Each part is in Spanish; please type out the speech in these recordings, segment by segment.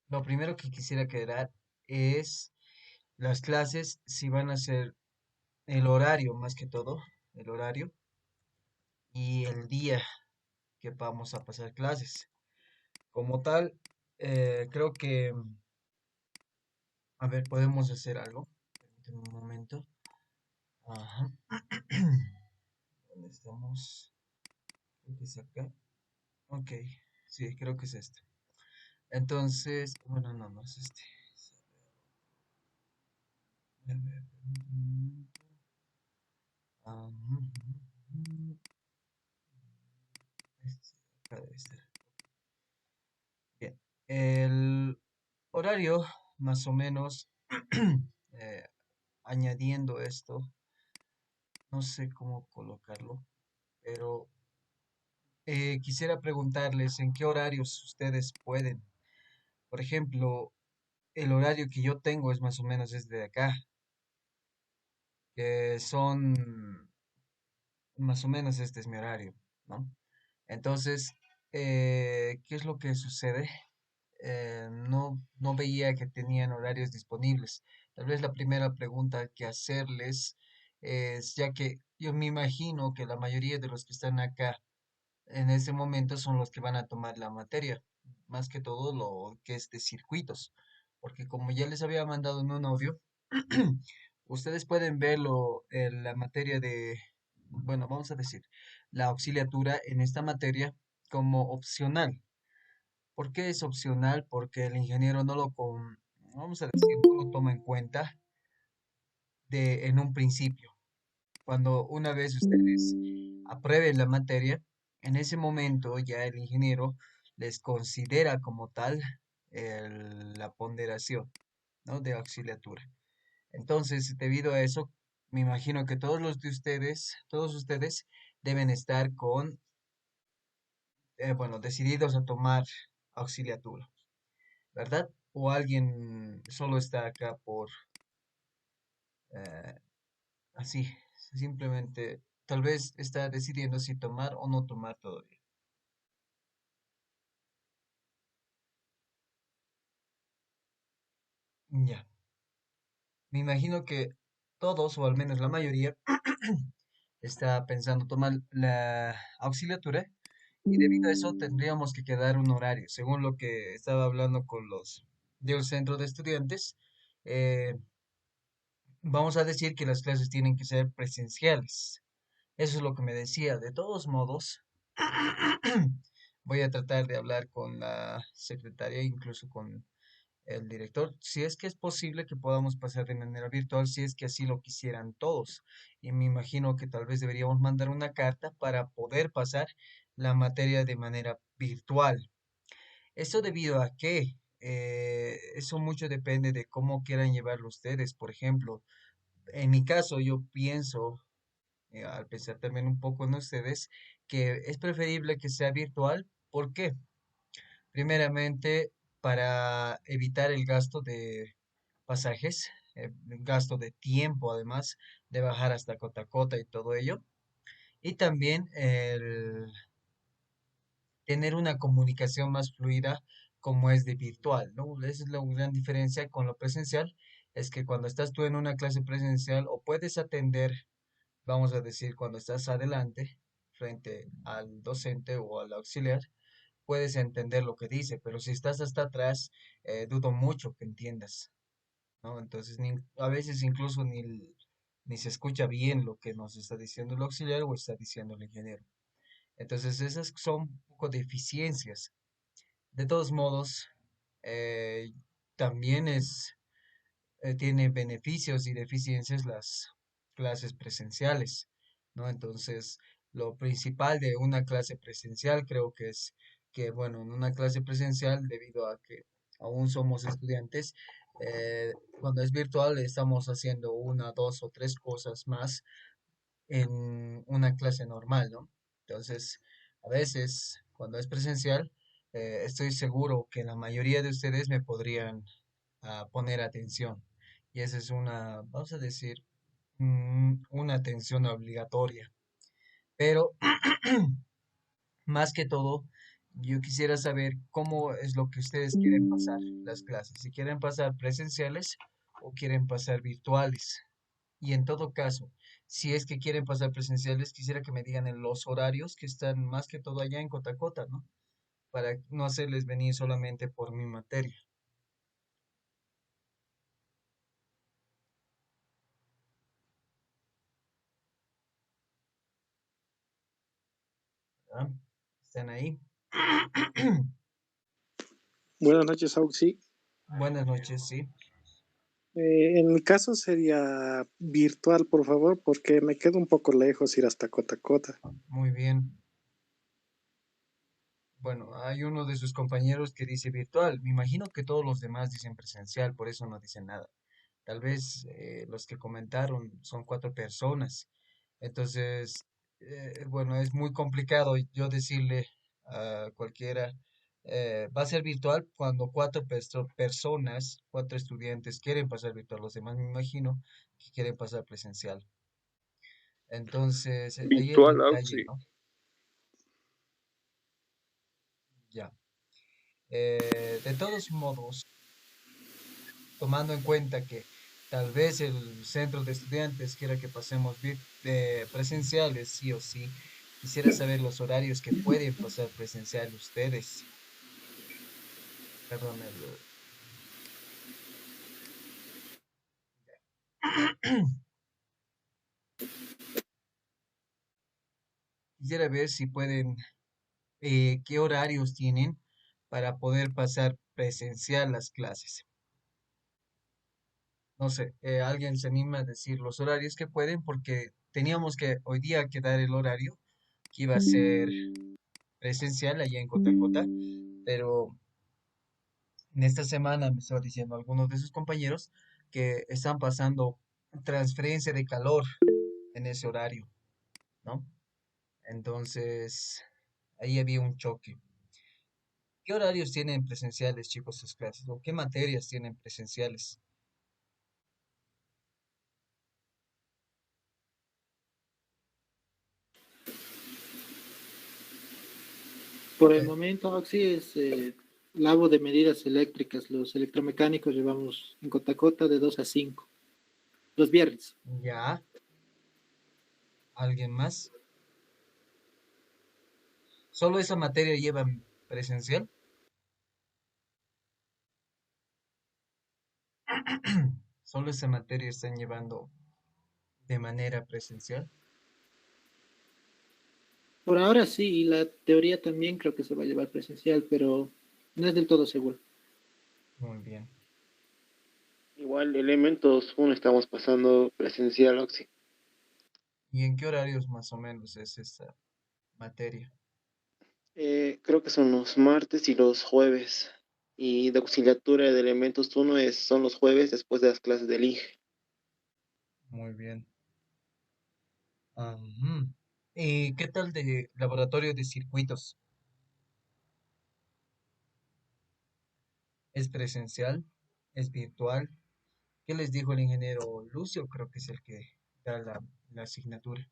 Lo primero que quisiera aclarar es las clases, si van a ser el horario más que todo, el horario y el día que vamos a pasar clases. Como tal, creo que, a ver, podemos hacer algo. Permíteme un momento. Ajá. ¿Dónde estamos? Creo que es acá. Ok, sí, creo que es este. Entonces, bueno, no, no es este. A ver, permíteme un momento. Ajá, este, acá debe estar. Bien, el horario, más o menos, eh, añadiendo esto, no sé cómo colocarlo, pero quisiera preguntarles en qué horarios ustedes pueden. Por ejemplo, el horario que yo tengo es más o menos desde acá, que son más o menos este es mi horario, ¿no? Entonces, ¿qué es lo que sucede? No veía que tenían horarios disponibles. Tal vez la primera pregunta que hacerles es, ya que yo me imagino que la mayoría de los que están acá en ese momento son los que van a tomar la materia, más que todo lo que es de circuitos, porque como ya les había mandado en un audio, ustedes pueden verlo en la materia de, bueno, vamos a decir, la auxiliatura en esta materia como opcional. ¿Por qué es opcional? Porque el ingeniero vamos a decir, no lo toma en cuenta en un principio. Cuando una vez ustedes aprueben la materia, en ese momento ya el ingeniero les considera como tal la ponderación, ¿no? De auxiliatura. Entonces, debido a eso, me imagino que todos ustedes deben estar bueno, decididos a tomar auxiliatura, ¿verdad? O alguien solo está acá eh, así, simplemente, tal vez está decidiendo si tomar o no tomar todavía. Ya, me imagino que todos, o al menos la mayoría, está pensando tomar la auxiliatura y debido a eso tendríamos que quedar un horario. Según lo que estaba hablando con los del centro de estudiantes, eh, vamos a decir que las clases tienen que ser presenciales. Eso es lo que me decía. De todos modos, voy a tratar de hablar con la secretaria, incluso con el director, si es que es posible que podamos pasar de manera virtual, si es que así lo quisieran todos. Y me imagino que tal vez deberíamos mandar una carta para poder pasar la materia de manera virtual. Esto debido a que eso mucho depende de cómo quieran llevarlo ustedes. Por ejemplo, en mi caso, yo pienso, al pensar también un poco en ustedes, que es preferible que sea virtual. ¿Por qué? Primeramente, para evitar el gasto de pasajes, gasto de tiempo, además de bajar hasta Cotacota y todo ello. Y también el tener una comunicación más fluida como es de virtual, ¿no? Esa es la gran diferencia con lo presencial, es que cuando estás tú en una clase presencial o puedes atender, vamos a decir, cuando estás adelante, frente al docente o al auxiliar, puedes entender lo que dice, pero si estás hasta atrás, dudo mucho que entiendas, ¿no? Entonces, a veces incluso ni se escucha bien lo que nos está diciendo el auxiliar o está diciendo el ingeniero. Entonces, esas son un poco de eficiencias. De todos modos, eh, también tiene beneficios y deficiencias las clases presenciales, ¿no? Entonces, lo principal de una clase presencial creo que es que, bueno, en una clase presencial, debido a que aún somos estudiantes, cuando es virtual estamos haciendo una, dos o tres cosas más en una clase normal, ¿no? Entonces, a veces, cuando es presencial, estoy seguro que la mayoría de ustedes me podrían poner atención. Y esa es una, vamos a decir, una atención obligatoria. Pero más que todo, Yo quisiera saber cómo es lo que ustedes quieren pasar las clases, si quieren pasar presenciales o quieren pasar virtuales. Y en todo caso, si es que quieren pasar presenciales, quisiera que me digan en los horarios que están más que todo allá en Cotacota, ¿no? Para no hacerles venir solamente por mi materia. ¿Verdad? ¿Están ahí? Buenas noches, Auxi. Buenas noches, sí. En mi caso sería virtual, por favor, porque me quedo un poco lejos ir hasta Cotacota. Muy bien. Bueno, hay uno de sus compañeros que dice virtual. Me imagino que todos los demás dicen presencial, por eso no dicen nada. Tal vez los que comentaron son cuatro personas. Entonces, bueno, es muy complicado yo decirle a cualquiera, va a ser virtual cuando cuatro personas, cuatro estudiantes quieren pasar virtual. Los demás me imagino que quieren pasar presencial. Entonces, ahí el Virtual, detalle, Auxi. ¿no? Ya. De todos modos, tomando en cuenta que tal vez el centro de estudiantes quiera que pasemos presenciales, sí o sí, quisiera saber los horarios que pueden pasar presencial ustedes. Perdón, quisiera ver si pueden, qué horarios tienen para poder pasar presencial las clases. No sé, alguien se anima a decir los horarios que pueden porque teníamos que hoy día que dar el horario que iba a ser presencial allá en Cotacota, pero en esta semana me estaba diciendo algunos de sus compañeros que están pasando transferencia de calor en ese horario, ¿no? Entonces, ahí había un choque. ¿Qué horarios tienen presenciales, chicos, sus clases? ¿O qué materias tienen presenciales? Por el Eh, momento, Oxy, es labo de medidas eléctricas. Los electromecánicos llevamos en Cotacota de 2 a 5 los viernes. ya, ¿alguien más? ¿Solo esa materia llevan presencial? ¿Solo esa materia están llevando de manera presencial? Por ahora sí, y la teoría también creo que se va a llevar presencial, pero no es del todo seguro. Muy bien. Igual elementos uno estamos pasando presencial, Oxy. ¿Y en qué horarios más o menos es esta materia? Creo que son los martes y los jueves. Y de auxiliatura de elementos uno son los jueves después de las clases del INGE. Muy bien. Ujú. ¿Y qué tal de laboratorio de circuitos? ¿Es presencial? ¿Es virtual? ¿Qué les dijo el ingeniero Lucio? Creo que es el que da la asignatura.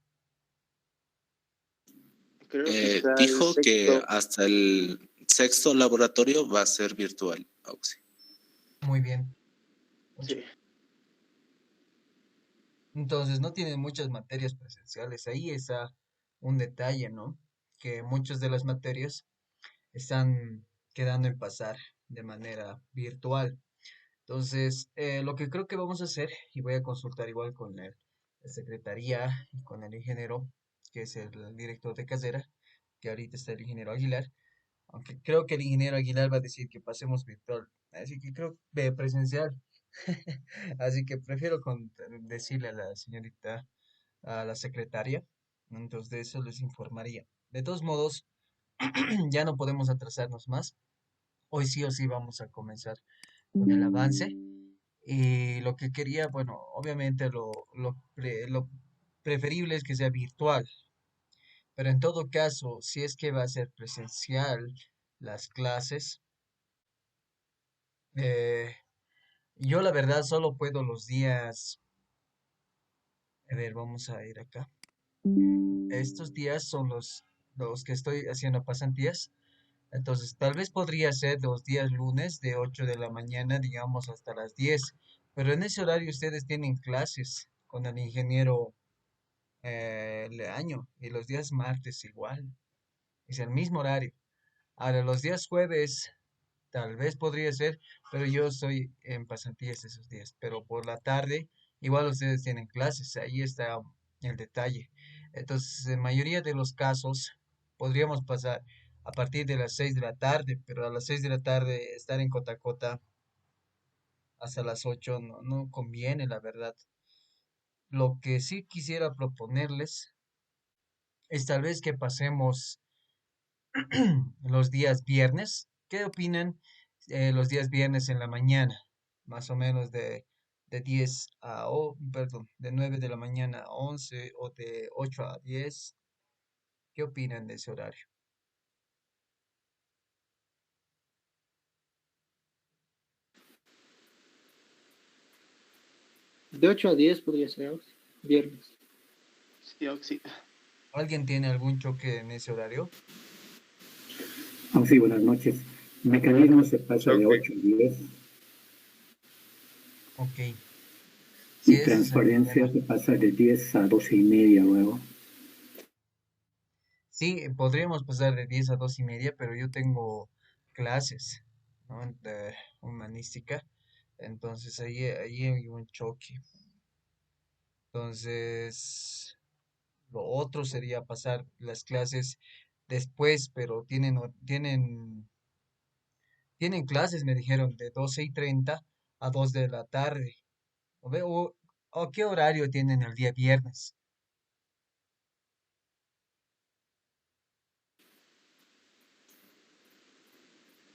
Creo que hasta el Dijo que sexto. hasta el sexto laboratorio va a ser virtual, Auxi. Muy bien. Pucha. Sí. Entonces, no tienen muchas materias presenciales. Ahí está un detalle, ¿no? Que muchas de las materias están quedando en pasar de manera virtual. Entonces, lo que creo que vamos a hacer, y voy a consultar igual con la secretaría y con el ingeniero, que es el director de casera, que ahorita está el ingeniero Aguilar, aunque creo que el ingeniero Aguilar va a decir que pasemos virtual, así que creo que presencial. Así que prefiero decirle a la señorita, a la secretaria, entonces de eso les informaría. De todos modos, ya no podemos atrasarnos más. Hoy sí o sí vamos a comenzar con el avance. Y lo que quería, bueno, obviamente lo preferible es que sea virtual, pero en todo caso, si es que va a ser presencial las clases, eh, yo la verdad solo puedo los días, a ver, vamos a ir acá. Estos días son los que estoy haciendo pasantías. Entonces, tal vez podría ser los días lunes de 8 de la mañana, digamos, hasta las 10. Pero en ese horario ustedes tienen clases con el ingeniero Leaño y los días martes igual. Es el mismo horario. Ahora, los días jueves tal vez podría ser, pero yo estoy en pasantías esos días. Pero por la tarde, igual ustedes tienen clases. Ahí está el detalle. Entonces, en mayoría de los casos, podríamos pasar a partir de las 6 de la tarde, pero a las 6 de la tarde estar en Cotacota hasta las 8 no conviene, la verdad. Lo que sí quisiera proponerles es tal vez que pasemos los días viernes. ¿Qué opinan los días viernes en la mañana? Más o menos de 10 a, perdón, de 9 de la mañana a 11 o de 8 a 10. ¿Qué opinan de ese horario? De 8 a 10 podría ser Auxi, viernes. Sí, Oxy. ¿Alguien tiene algún choque en ese horario? Sí, buenas noches. Mecanismo se pasa de 8 a 10 Ok. Sí, y ese es el transparencia problema. se pasa de 10 a 12 y media luego. Sí, podríamos pasar de 10 a 2 y media, pero yo tengo clases, ¿no? De humanística. Entonces ahí hay un choque. Entonces, lo otro sería pasar las clases después, pero tienen clases, me dijeron, de 12:30 a 2 de la tarde. ¿O qué horario tienen el día viernes?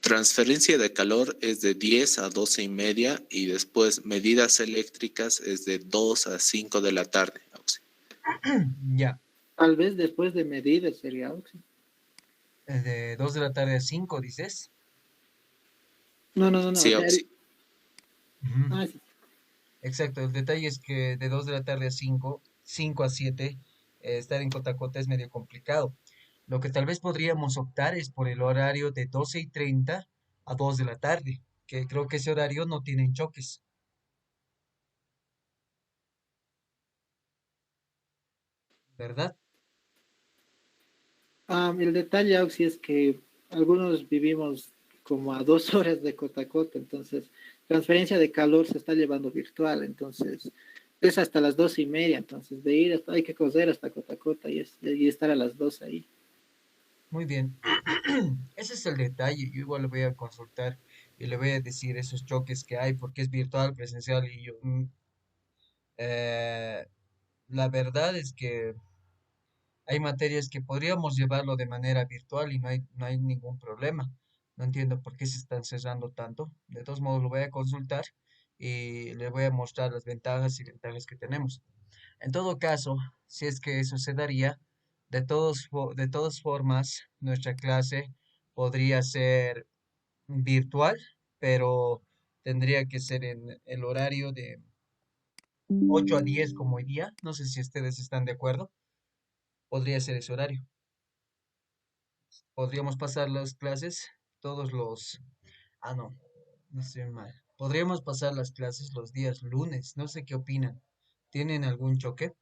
Transferencia de calor es de 10 a 12 y media y después medidas eléctricas es de 2 a 5 de la tarde. Auxi. Ya, Tal vez después de medidas sería Auxi. de 2 de la tarde a 5, dices. No, no, no, no. Sí, Auxi. Ujú. Ah, sí. Exacto, el detalle es que de 2 de la tarde a 5, 5 a 7, estar en Cotacota es medio complicado. Lo que tal vez podríamos optar es por el horario de 12:30 a 2 de la tarde, que creo que ese horario no tiene choques, ¿verdad? El detalle, Auxi, es que algunos vivimos como a 2 horas de Cotacota, entonces transferencia de calor se está llevando virtual, entonces es hasta las 2:30, entonces de ir hasta, hay que coser hasta Cotacota y estar a las 2 ahí. Muy bien. Ese es el detalle. Yo igual le voy a consultar y le voy a decir esos choques que hay, porque es virtual, presencial y yo... eh, la verdad es que hay materias que podríamos llevarlo de manera virtual y no hay ningún problema. No entiendo por qué se están cerrando tanto. De todos modos, lo voy a consultar y le voy a mostrar las ventajas y ventajas que tenemos. En todo caso, si es que eso se daría, de todas formas, nuestra clase podría ser virtual, pero tendría que ser en el horario de 8 a 10 como hoy día. No sé si ustedes están de acuerdo. Podría ser ese horario. Podríamos pasar las clases todos los... Ah, no estoy mal. Podríamos pasar las clases los días lunes. No sé qué opinan. ¿Tienen algún choque?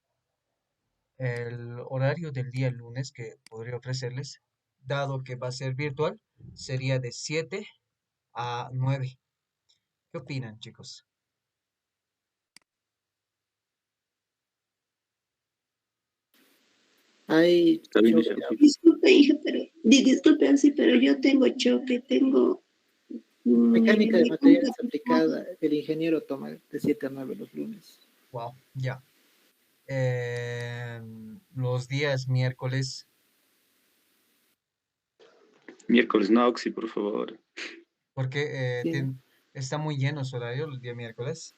El horario del día lunes que podría ofrecerles, dado que va a ser virtual, sería de 7 a 9. ¿Qué opinan, chicos? Hay Está bien ese choque, Auxi. Disculpe, hija, pero disculpe, así, pero yo tengo choque, tengo mecánica de mecánica materiales aplicada. aplicada, el ingeniero toma de 7 a 9 los lunes. Wow, ya. Los días miércoles, Miércoles no, Auxi, por favor. porque Sí, está muy lleno su horario el día miércoles.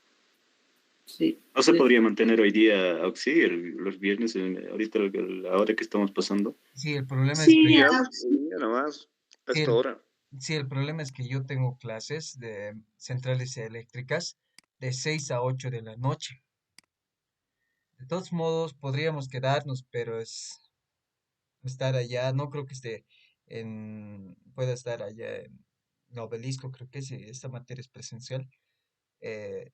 sí. No se podría mantener hoy día, Auxi, los viernes, ahorita la hora que estamos pasando. Sí, el problema es Sí, que, Sí, Auxi, ya nomás, a sí, esta hora. sí, el problema es que yo tengo clases de centrales eléctricas de 6 a 8 de la noche. De todos modos, podríamos quedarnos, pero es estar allá, no creo que esté pueda estar allá en el Obelisco, creo que esta materia es presencial, eh,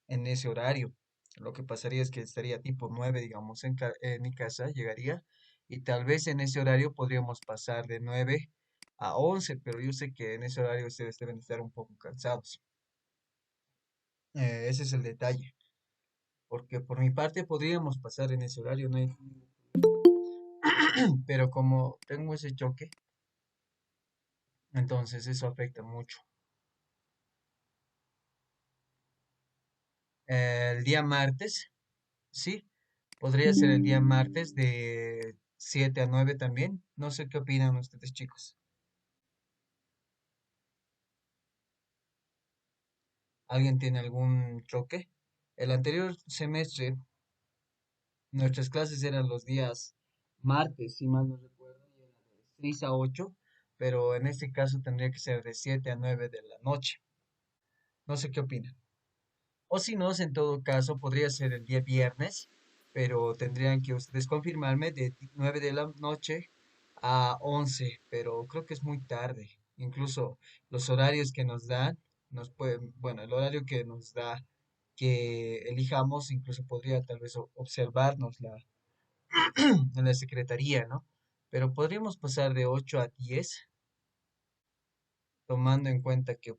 en ese horario. Lo que pasaría es que estaría tipo 9 digamos, en mi casa, llegaría, y tal vez en ese horario podríamos pasar de 9 a 11, pero yo sé que en ese horario ustedes deben estar un poco cansados. Ese es el detalle, porque por mi parte podríamos pasar en ese horario, no hay pero como tengo ese choque, entonces eso afecta mucho. El día martes, sí, podría ser el día martes de 7 a 9 también. No sé qué opinan ustedes, chicos. ¿Alguien tiene algún choque? El anterior semestre, nuestras clases eran los días martes, si mal no recuerdo, y eran de 6 a 8, pero en este caso tendría que ser de 7 a 9 de la noche. No sé qué opinan. O si no, en todo caso, podría ser el día viernes, pero tendrían que ustedes confirmarme de 9 de la noche a 11, pero creo que es muy tarde. Incluso los horarios que nos dan, bueno, el horario que nos da que elijamos, incluso podría tal vez observarnos en la secretaría, ¿no? Pero podríamos pasar de 8 a 10, tomando en cuenta que,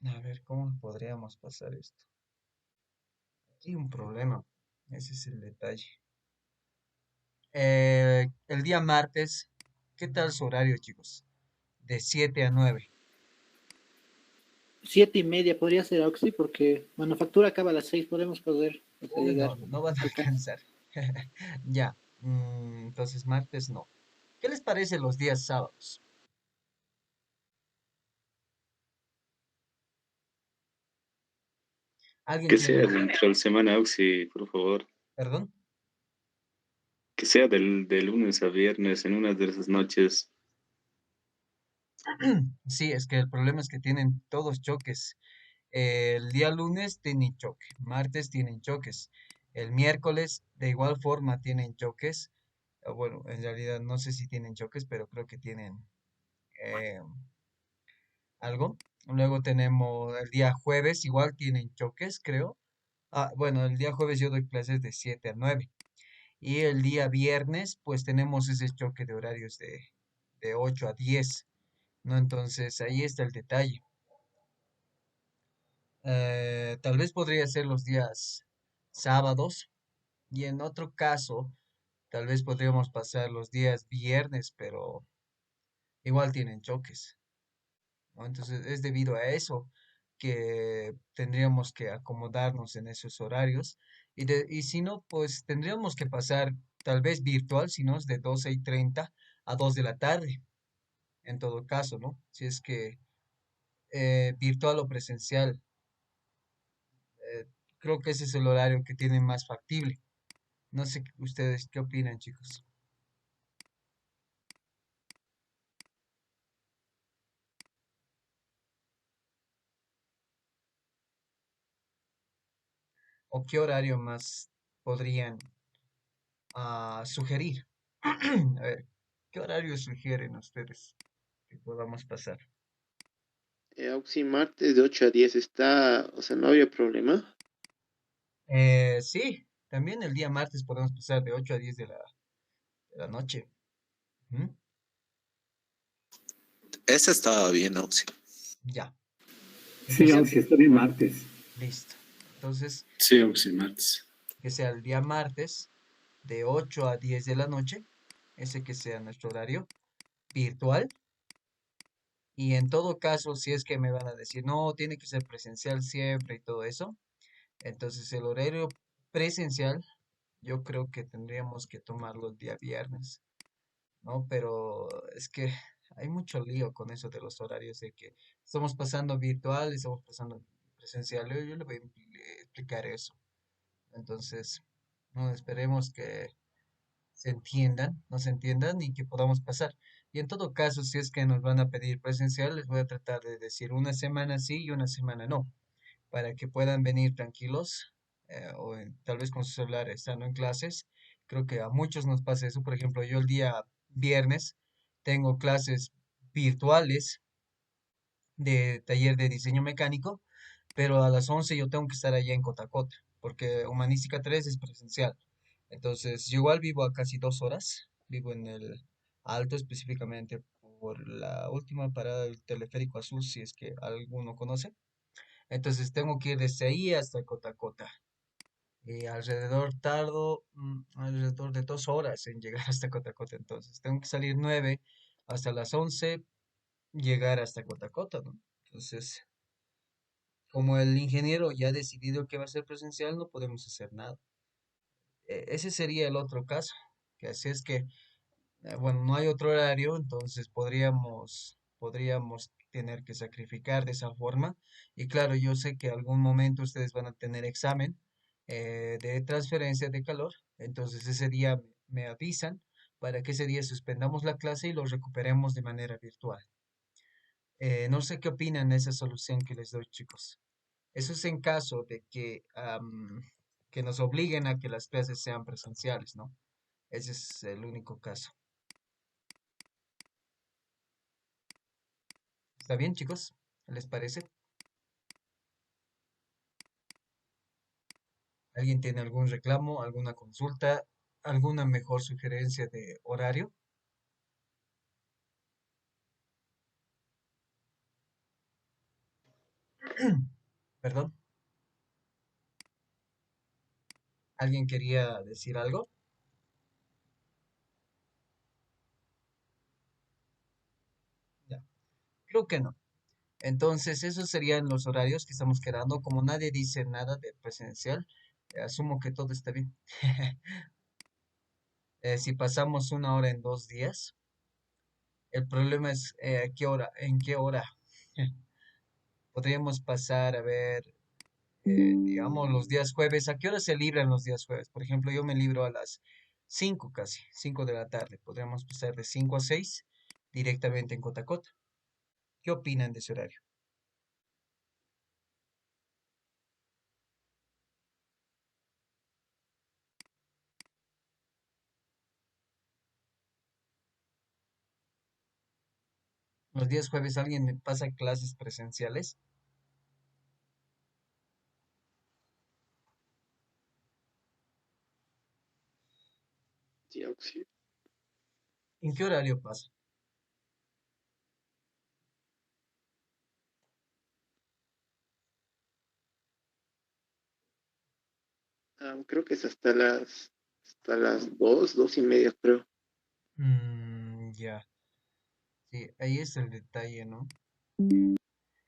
a ver, ¿cómo podríamos pasar esto? Hay un problema, ese es el detalle. El día martes, ¿qué tal su horario, chicos? De 7 a 9. 7:30 podría ser Oxy, porque manufactura acaba a las 6, podemos poder hasta Uy, no, llegar. no van a Alcanza. alcanzar. Ya, entonces martes no. ¿Qué les parece los días sábados? ¿Alguien Que tiene sea algún? dentro de la semana, Oxy, por favor. Perdón. Que sea de lunes a viernes, en una de esas noches. Sí, es que el problema es que tienen todos choques. El día lunes tienen choque, martes tienen choques, el miércoles de igual forma tienen choques. Bueno, en realidad no sé si tienen choques, pero creo que tienen eh, algo. Luego tenemos el día jueves, igual tienen choques, creo. Ah, bueno, el día jueves yo doy clases de 7 a 9. Y el día viernes, pues tenemos ese choque de horarios de 8 a 10, ¿no? Entonces ahí está el detalle. Tal vez podría ser los días sábados y en otro caso, tal vez podríamos pasar los días viernes, pero igual tienen choques, ¿no? Entonces es debido a eso que tendríamos que acomodarnos en esos horarios y si no, pues tendríamos que pasar tal vez virtual, si no es de 12:30 a 2 de la tarde, en todo caso, ¿no? Si es que virtual o presencial, eh, creo que ese es el horario que tiene más factible. No sé ustedes qué opinan, chicos. ¿O qué horario más podrían sugerir? A ver, ¿qué horario sugieren ustedes que podamos pasar? Oxy, martes de 8 a 10 está, o sea, no habría problema. Sí, también el día martes podemos pasar de 8 a 10 de la noche. Ujú. Ese estaba bien, Oxy. Ya. Sí, Entonces, Oxy, está bien martes. listo. Entonces, Sí, Oxy, martes. que sea el día martes de 8 a 10 de la noche, ese que sea nuestro horario virtual. Y en todo caso, si es que me van a decir, no, tiene que ser presencial siempre y todo eso, entonces el horario presencial yo creo que tendríamos que tomarlo el día viernes, ¿no? Pero es que hay mucho lío con eso de los horarios, de que estamos pasando virtual y estamos pasando presencial. Yo le voy a explicar eso. Entonces, no esperemos que no se entiendan y que podamos pasar. Y en todo caso, si es que nos van a pedir presencial, les voy a tratar de decir una semana sí y una semana no, para que puedan venir tranquilos tal vez con su celular estando en clases. Creo que a muchos nos pasa eso. Por ejemplo, yo el día viernes tengo clases virtuales de taller de diseño mecánico, pero a las 11 yo tengo que estar allá en Cotacota, porque Humanística 3 es presencial. Entonces, yo igual vivo a casi 2 horas, vivo en el Alto específicamente por la última parada del teleférico azul, si es que alguno conoce. Entonces, tengo que ir desde ahí hasta Cotacota. Y alrededor tardo alrededor de 2 horas en llegar hasta Cotacota. Entonces, tengo que salir 9 hasta las 11 llegar hasta Cotacota, ¿no? Entonces, como el ingeniero ya ha decidido que va a ser presencial, no podemos hacer nada. Ese sería el otro caso, que así es que, bueno, no hay otro horario, entonces podríamos tener que sacrificar de esa forma. Y claro, yo sé que algún momento ustedes van a tener examen de transferencia de calor, entonces ese día me avisan para que ese día suspendamos la clase y lo recuperemos de manera virtual. No sé qué opinan de esa solución que les doy, chicos. Eso es en caso de que nos obliguen a que las clases sean presenciales, ¿no? Ese es el único caso. ¿Está bien, chicos? ¿Les parece? ¿Alguien tiene algún reclamo, alguna consulta, alguna mejor sugerencia de horario? Perdón, ¿alguien quería decir algo? Ya, creo que no. Entonces, esos serían los horarios que estamos quedando. Como nadie dice nada de presencial, asumo que todo está bien. Si pasamos 1 hora en 2 días, el problema es ¿a qué hora? ¿En qué hora? Podríamos pasar a ver, digamos, los días jueves. ¿A qué hora se libran los días jueves? Por ejemplo, yo me libro a las 5 casi, 5 de la tarde. Podríamos pasar de 5 a 6 directamente en Cotacota. ¿Qué opinan de ese horario? Los días jueves alguien me pasa clases presenciales. Sí, auxilio. ¿En qué horario pasa? Creo que es hasta las 2:30, creo. Ya, sí, ahí es el detalle, ¿no?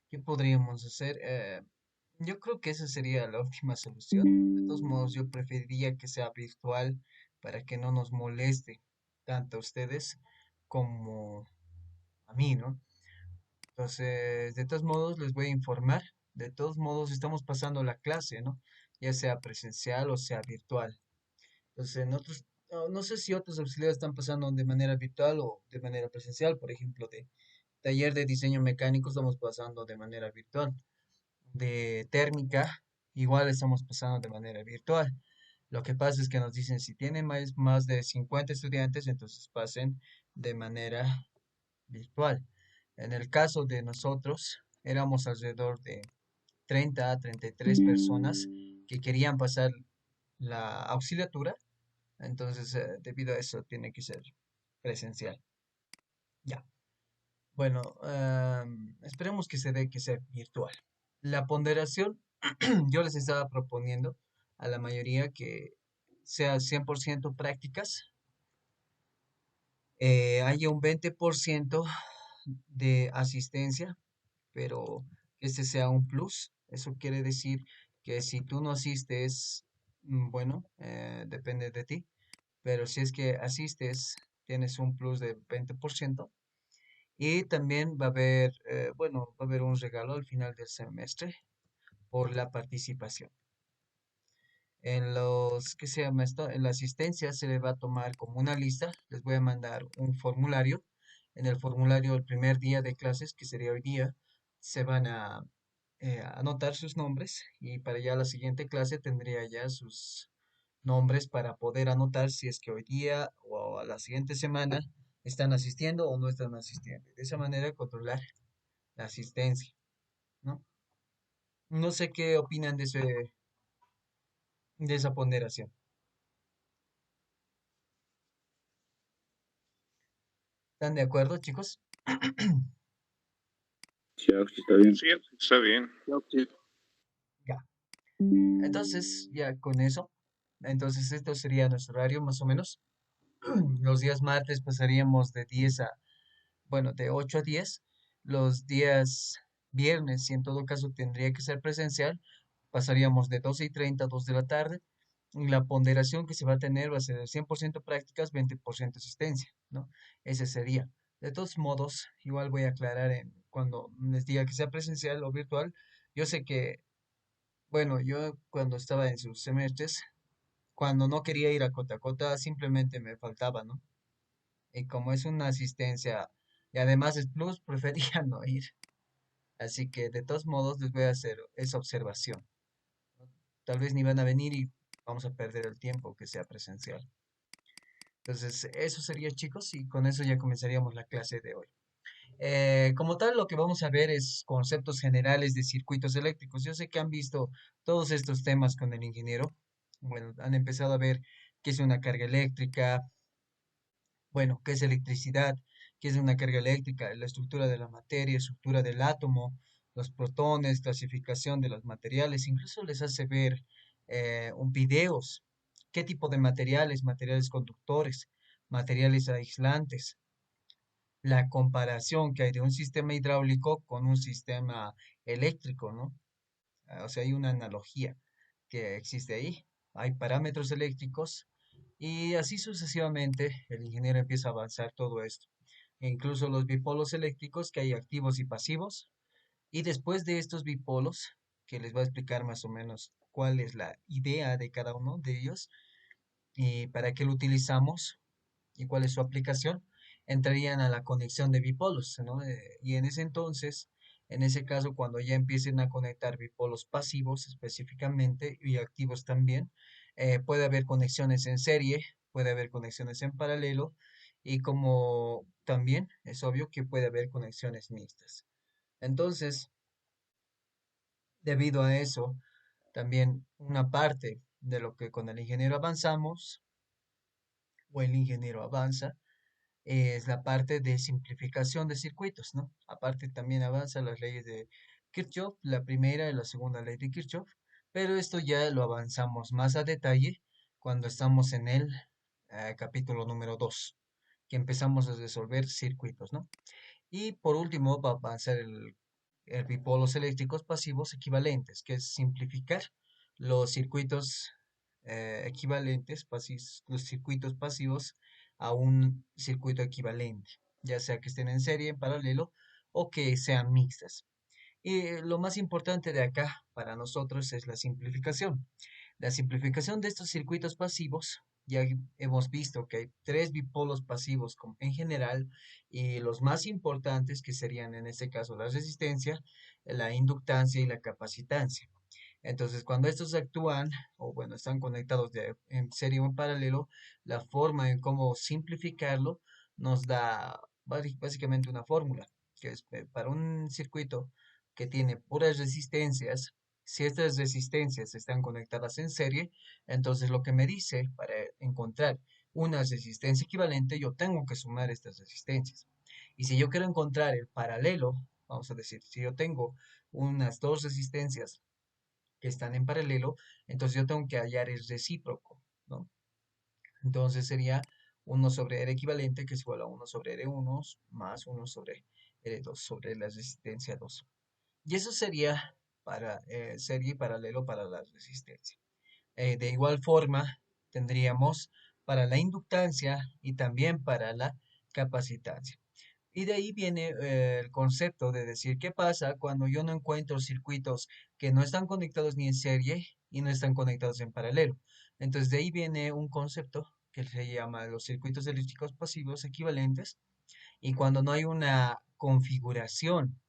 ¿Qué podríamos hacer? Yo creo que esa sería la última solución. De todos modos, yo preferiría que sea virtual para que no nos moleste tanto a ustedes como a mí, ¿no? Entonces, de todos modos, les voy a informar. De todos modos, estamos pasando la clase, ¿no? Ya sea presencial o sea virtual. Entonces, no sé si otros auxiliares están pasando de manera virtual o de manera presencial. Por ejemplo, de taller de diseño mecánico estamos pasando de manera virtual. De térmica, igual estamos pasando de manera virtual. Lo que pasa es que nos dicen si tienen más de 50 estudiantes, entonces pasen de manera virtual. En el caso de nosotros, éramos alrededor de 30 a 33 personas que querían pasar la auxiliatura, entonces debido a eso tiene que ser presencial. Ya. Bueno, esperemos que se dé que sea virtual. La ponderación, yo les estaba proponiendo a la mayoría que sea 100% prácticas, haya un 20% de asistencia, pero que este sea un plus. Eso quiere decir que si tú no asistes, bueno, depende de ti, pero si es que asistes, tienes un plus de 20%. Y también va a haber, bueno, va a haber un regalo al final del semestre por la participación. ¿Qué se llama esto? En la asistencia se le va a tomar como una lista. Les voy a mandar un formulario. En el formulario, el primer día de clases, que sería hoy día, se van a anotar sus nombres y para ya la siguiente clase tendría ya sus nombres para poder anotar si es que hoy día o a la siguiente semana están asistiendo o no están asistiendo. De esa manera controlar la asistencia, ¿no? No sé qué opinan de esa ponderación. ¿Están de acuerdo, chicos? Sí, Auxi, está bien. Sí, está bien. Ya. Entonces, ya con eso, entonces esto sería nuestro horario más o menos. Los días martes pasaríamos de 10 a, bueno, de 8 a 10. Los días viernes, si en todo caso tendría que ser presencial, pasaríamos de 12:30 a 2 de la tarde. Y la ponderación que se va a tener va a ser 100% prácticas, 20% asistencia, ¿no? Ese sería. De todos modos, igual voy a aclarar cuando les diga que sea presencial o virtual. Yo sé que, bueno, yo cuando estaba en sus semestres, cuando no quería ir a Cota Cota, simplemente me faltaba, ¿no? Y como es una asistencia y además es plus, prefería no ir. Así que de todos modos les voy a hacer esa observación. Tal vez ni van a venir y vamos a perder el tiempo que sea presencial. Entonces, eso sería, chicos, y con eso ya comenzaríamos la clase de hoy. Como tal, lo que vamos a ver es conceptos generales de circuitos eléctricos. Yo sé que han visto todos estos temas con el ingeniero. Bueno, han empezado a ver qué es una carga eléctrica, bueno, qué es electricidad, qué es una carga eléctrica, la estructura de la materia, estructura del átomo, los protones, clasificación de los materiales, incluso les hace ver un videos, qué tipo de materiales, materiales conductores, materiales aislantes, la comparación que hay de un sistema hidráulico con un sistema eléctrico, ¿no? O sea, hay una analogía que existe ahí. Hay parámetros eléctricos y así sucesivamente el ingeniero empieza a avanzar todo esto. E incluso los bipolos eléctricos, que hay activos y pasivos. Y después de estos bipolos, que les voy a explicar más o menos cuál es la idea de cada uno de ellos y para qué lo utilizamos y cuál es su aplicación, entrarían a la conexión de bipolos, ¿no? Y en ese entonces, en ese caso, cuando ya empiecen a conectar bipolos pasivos específicamente y activos también, puede haber conexiones en serie, puede haber conexiones en paralelo y como también es obvio que puede haber conexiones mixtas. Entonces, debido a eso, también una parte de lo que con el ingeniero avanzamos o el ingeniero avanza es la parte de simplificación de circuitos, ¿no? Aparte también avanzan las leyes de Kirchhoff, la primera y la segunda ley de Kirchhoff, pero esto ya lo avanzamos más a detalle cuando estamos en el capítulo número 2, que empezamos a resolver circuitos, ¿no? Y por último va a avanzar el bipolos eléctricos pasivos equivalentes, que es simplificar los circuitos equivalentes, los circuitos pasivos a un circuito equivalente, ya sea que estén en serie, en paralelo o que sean mixtas. Y lo más importante de acá para nosotros es la simplificación. La simplificación de estos circuitos pasivos, ya hemos visto que hay tres bipolos pasivos en general y los más importantes que serían en este caso la resistencia, la inductancia y la capacitancia. Entonces, cuando estos actúan, o bueno, están conectados en serie o en paralelo, la forma en cómo simplificarlo nos da básicamente una fórmula, que es para un circuito que tiene puras resistencias, si estas resistencias están conectadas en serie, entonces lo que me dice para encontrar una resistencia equivalente, yo tengo que sumar estas resistencias. Y si yo quiero encontrar el paralelo, vamos a decir, si yo tengo unas dos resistencias que están en paralelo, entonces yo tengo que hallar el recíproco, ¿no? Entonces sería 1 sobre R equivalente, que es igual a 1 sobre R1 más 1 sobre R2 sobre la resistencia 2. Y eso sería para serie y paralelo para la resistencia. De igual forma, tendríamos para la inductancia y también para la capacitancia. Y de ahí viene el concepto de decir qué pasa cuando yo no encuentro circuitos que no están conectados ni en serie y no están conectados en paralelo. Entonces de ahí viene un concepto que se llama los circuitos eléctricos pasivos equivalentes y cuando no hay una configuración,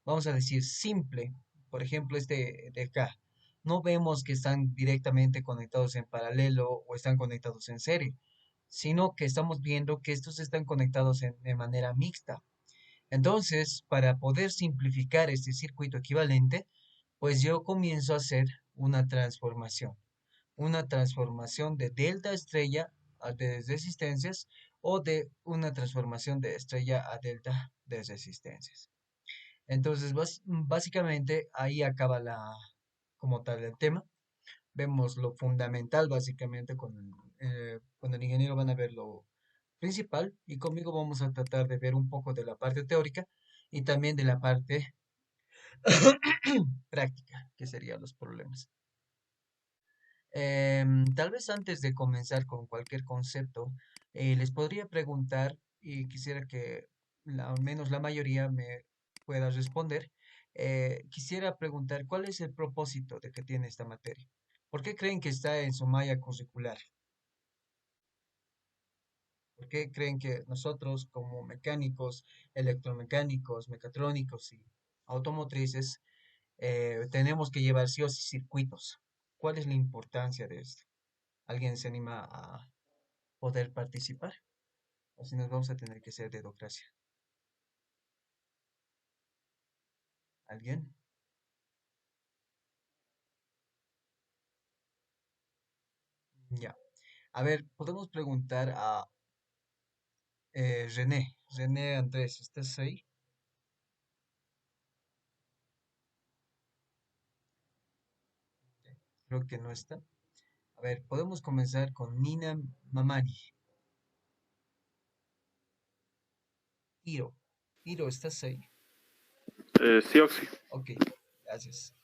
vamos a decir simple, por ejemplo este de acá, no vemos que están directamente conectados en paralelo o están conectados en serie. sino que estamos viendo que estos están conectados de manera mixta. Entonces, para poder simplificar este circuito equivalente, pues yo comienzo a hacer una transformación de delta estrella a de resistencias o de una transformación de estrella a delta de resistencias. Entonces, básicamente ahí acaba como tal el tema. Vemos lo fundamental básicamente con el ingeniero van a ver lo principal y conmigo vamos a tratar de ver un poco de la parte teórica y también de la parte práctica, que serían los problemas. Tal vez antes de comenzar con cualquier concepto, les podría preguntar y quisiera que al menos la mayoría me pueda responder. Quisiera preguntar cuál es el propósito de que tiene esta materia. ¿Por qué creen que está en su malla curricular? ¿Por qué creen que nosotros como mecánicos, electromecánicos, mecatrónicos y automotrices tenemos que llevar sí o sí circuitos? ¿Cuál es la importancia de esto? ¿Alguien se anima a poder participar? O si nos vamos a tener que hacer dedocracia. ¿Alguien? Ya. A ver, podemos preguntar a René. René Andrés, ¿estás ahí? Creo que no está. A ver, podemos comenzar con Nina Mamani. Hiro. Hiro, ¿estás ahí? Sí, Oxy. Ok, gracias.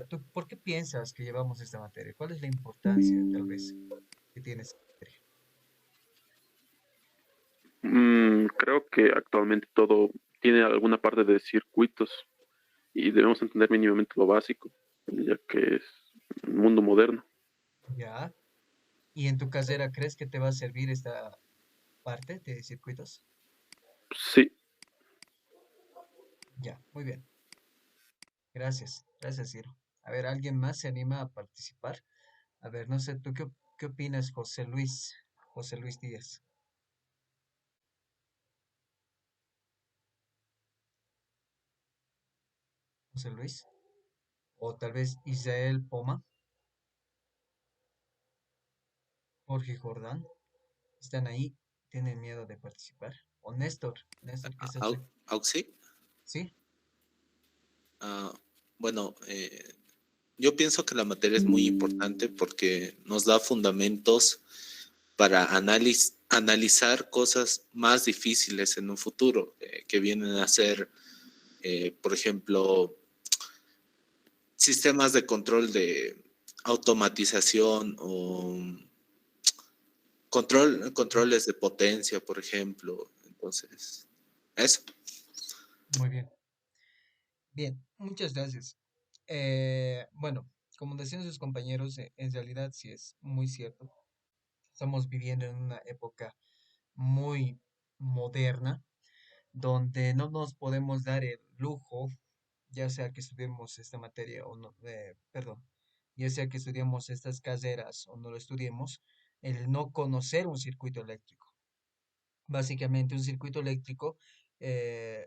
¿Tú por qué piensas que llevamos esta materia? ¿Cuál es la importancia, tal vez, que tiene esta materia? Creo que actualmente todo tiene alguna parte de circuitos y debemos entender mínimamente lo básico, ya que es un mundo moderno. Ya. ¿Y en tu carrera crees que te va a servir esta parte de circuitos? Sí, Ya, muy bien. Gracias, gracias, Ciro. A ver, ¿alguien más se anima a participar? A ver, no sé, ¿tú qué opinas, José Luis? José Luis Díaz. José Luis. O tal vez Israel Poma, Jorge Jordán. ¿Están ahí? ¿Tienen miedo de participar? O Néstor. Néstor, ¿qué estás ahí? Auxi. ¿Sí? Ah, bueno, yo pienso que la materia es muy importante porque nos da fundamentos para analizar cosas más difíciles en un futuro, que vienen a ser, por ejemplo, sistemas de control de automatización o controles de potencia, por ejemplo. Entonces, eso. Muy bien. Bien, muchas gracias. Bueno, como decían sus compañeros, en realidad sí es muy cierto. Estamos viviendo en una época muy moderna, donde no nos podemos dar el lujo, ya sea que estudiemos esta materia o no, perdón, ya sea que estudiemos estas carreras o no lo estudiemos, el no conocer un circuito eléctrico. Básicamente un circuito eléctrico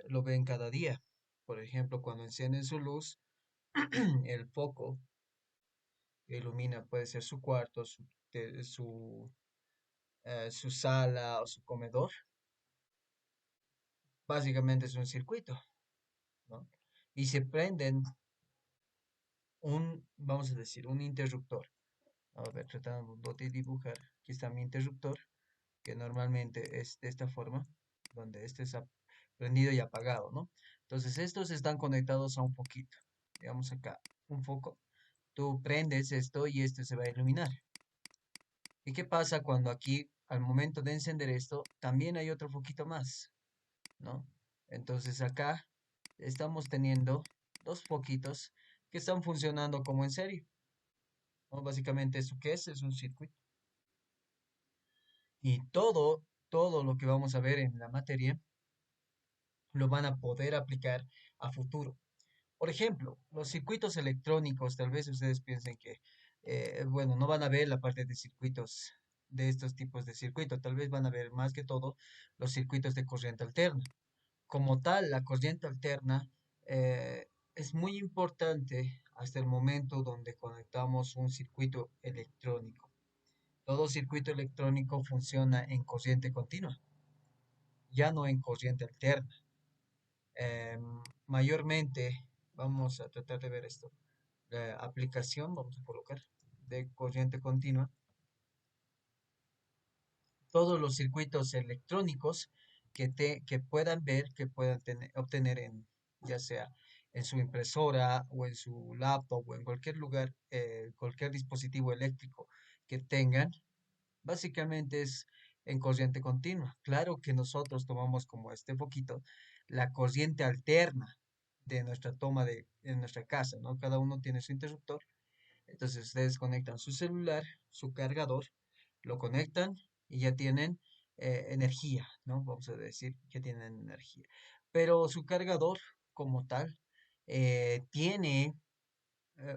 lo ven cada día. Por ejemplo, cuando encienden su luz, el foco que ilumina puede ser su cuarto, su sala o su comedor. Básicamente es un circuito, ¿no? Y se prenden vamos a decir, un interruptor. A ver, tratando de dibujar. Aquí está mi interruptor, que normalmente es de esta forma, donde este es prendido y apagado, ¿no? Entonces, estos están conectados a un foquito. Digamos acá, un foco. Tú prendes esto y este se va a iluminar. ¿Y qué pasa cuando aquí, al momento de encender esto, también hay otro foquito más, ¿no? Entonces acá estamos teniendo dos foquitos que están funcionando como en serie, ¿no? Básicamente, ¿eso qué es? Es un circuito. Y todo lo que vamos a ver en la materia lo van a poder aplicar a futuro. Por ejemplo, los circuitos electrónicos, tal vez ustedes piensen que, bueno, no van a ver la parte de circuitos de estos tipos de circuitos. Tal vez van a ver más que todo los circuitos de corriente alterna. Como tal, la corriente alterna es muy importante hasta el momento donde conectamos un circuito electrónico. Todo circuito electrónico funciona en corriente continua, ya no en corriente alterna. Mayormente, vamos a tratar de ver esto. La aplicación, vamos a colocar, de corriente continua. Todos los circuitos electrónicos que puedan ver, que puedan obtener en, ya sea en su impresora o en su laptop o en cualquier lugar, cualquier dispositivo eléctrico que tengan, básicamente es en corriente continua. Claro que nosotros tomamos como este foquito la corriente alterna de nuestra toma en nuestra casa, ¿no? Cada uno tiene su interruptor. Entonces ustedes conectan su celular, su cargador, lo conectan y ya tienen energía, ¿no? Vamos a decir que tienen energía. Pero su cargador como tal tiene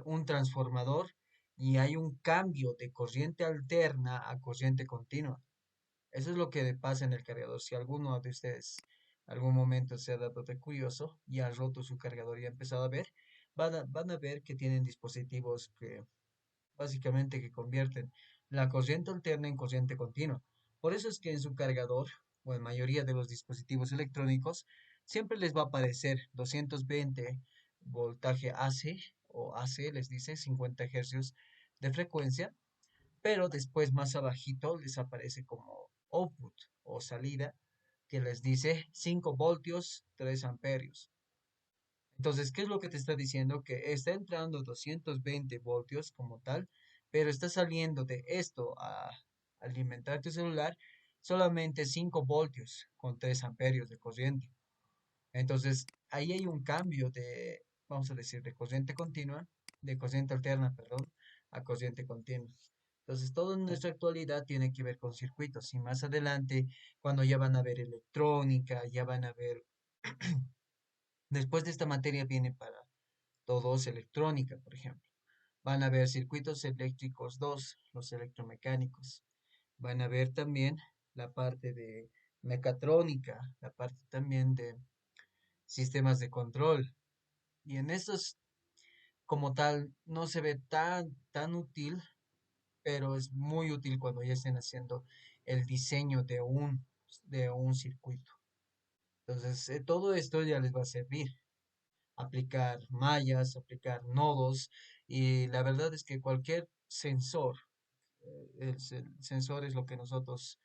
un transformador y hay un cambio de corriente alterna a corriente continua. Eso es lo que pasa en el cargador. Si alguno de ustedes algún momento se ha dado de curioso y ha roto su cargador y ha empezado a ver, van a ver que tienen dispositivos que básicamente que convierten la corriente alterna en corriente continua. Por eso es que en su cargador, o en mayoría de los dispositivos electrónicos, siempre les va a aparecer 220 voltaje AC o AC, les dice 50 hercios de frecuencia, pero después más abajito les aparece como output o salida que les dice 5 voltios, 3 amperios. Entonces, ¿qué es lo que te está diciendo? Que está entrando 220 voltios como tal, pero está saliendo de esto a alimentar tu celular solamente 5 voltios con 3 amperios de corriente. Entonces, ahí hay un cambio de, vamos a decir, de corriente continua, de corriente alterna, perdón, a corriente continua. Entonces, todo en nuestra actualidad tiene que ver con circuitos y más adelante, cuando ya van a ver electrónica, ya van a ver, después de esta materia viene para todos electrónica, por ejemplo. Van a ver circuitos eléctricos 2, los electromecánicos. Van a ver también la parte de mecatrónica, la parte también de sistemas de control. Y en estos, como tal, no se ve tan útil, pero es muy útil cuando ya estén haciendo el diseño de un circuito. Entonces, todo esto ya les va a servir. Aplicar mallas, aplicar nodos, y la verdad es que cualquier sensor, el sensor es lo que nosotros,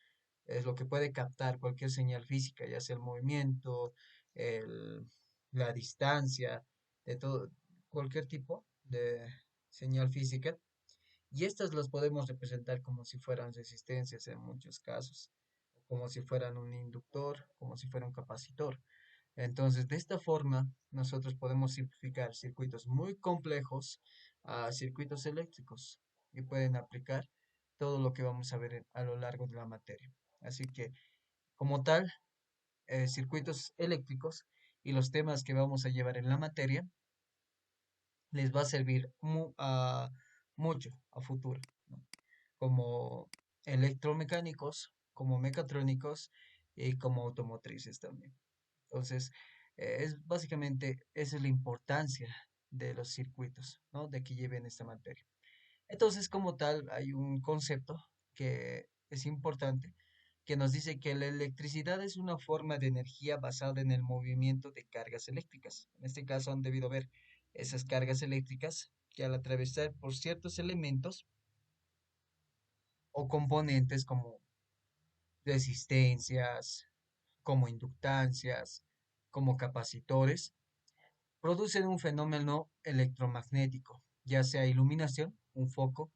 es lo que puede captar cualquier señal física, ya sea el movimiento, el- la distancia, de todo, cualquier tipo de señal física, y estas las podemos representar como si fueran resistencias en muchos casos, o como si fueran un inductor, como si fuera un capacitor. Entonces, de esta forma, nosotros podemos simplificar circuitos muy complejos a circuitos eléctricos y pueden aplicar todo lo que vamos a ver a lo largo de la materia. Así que, como tal, circuitos eléctricos y los temas que vamos a llevar en la materia les va a servir mucho a futuro, ¿no? Como electromecánicos, como mecatrónicos y como automotrices también. Entonces, es básicamente esa es la importancia de los circuitos, ¿no? De que lleven esta materia. Entonces, como tal, hay un concepto que es importante, que nos dice que la electricidad es una forma de energía basada en el movimiento de cargas eléctricas. En este caso han debido ver esas cargas eléctricas que al atravesar por ciertos elementos o componentes como resistencias, como inductancias, como capacitores, producen un fenómeno electromagnético, ya sea iluminación, un foco,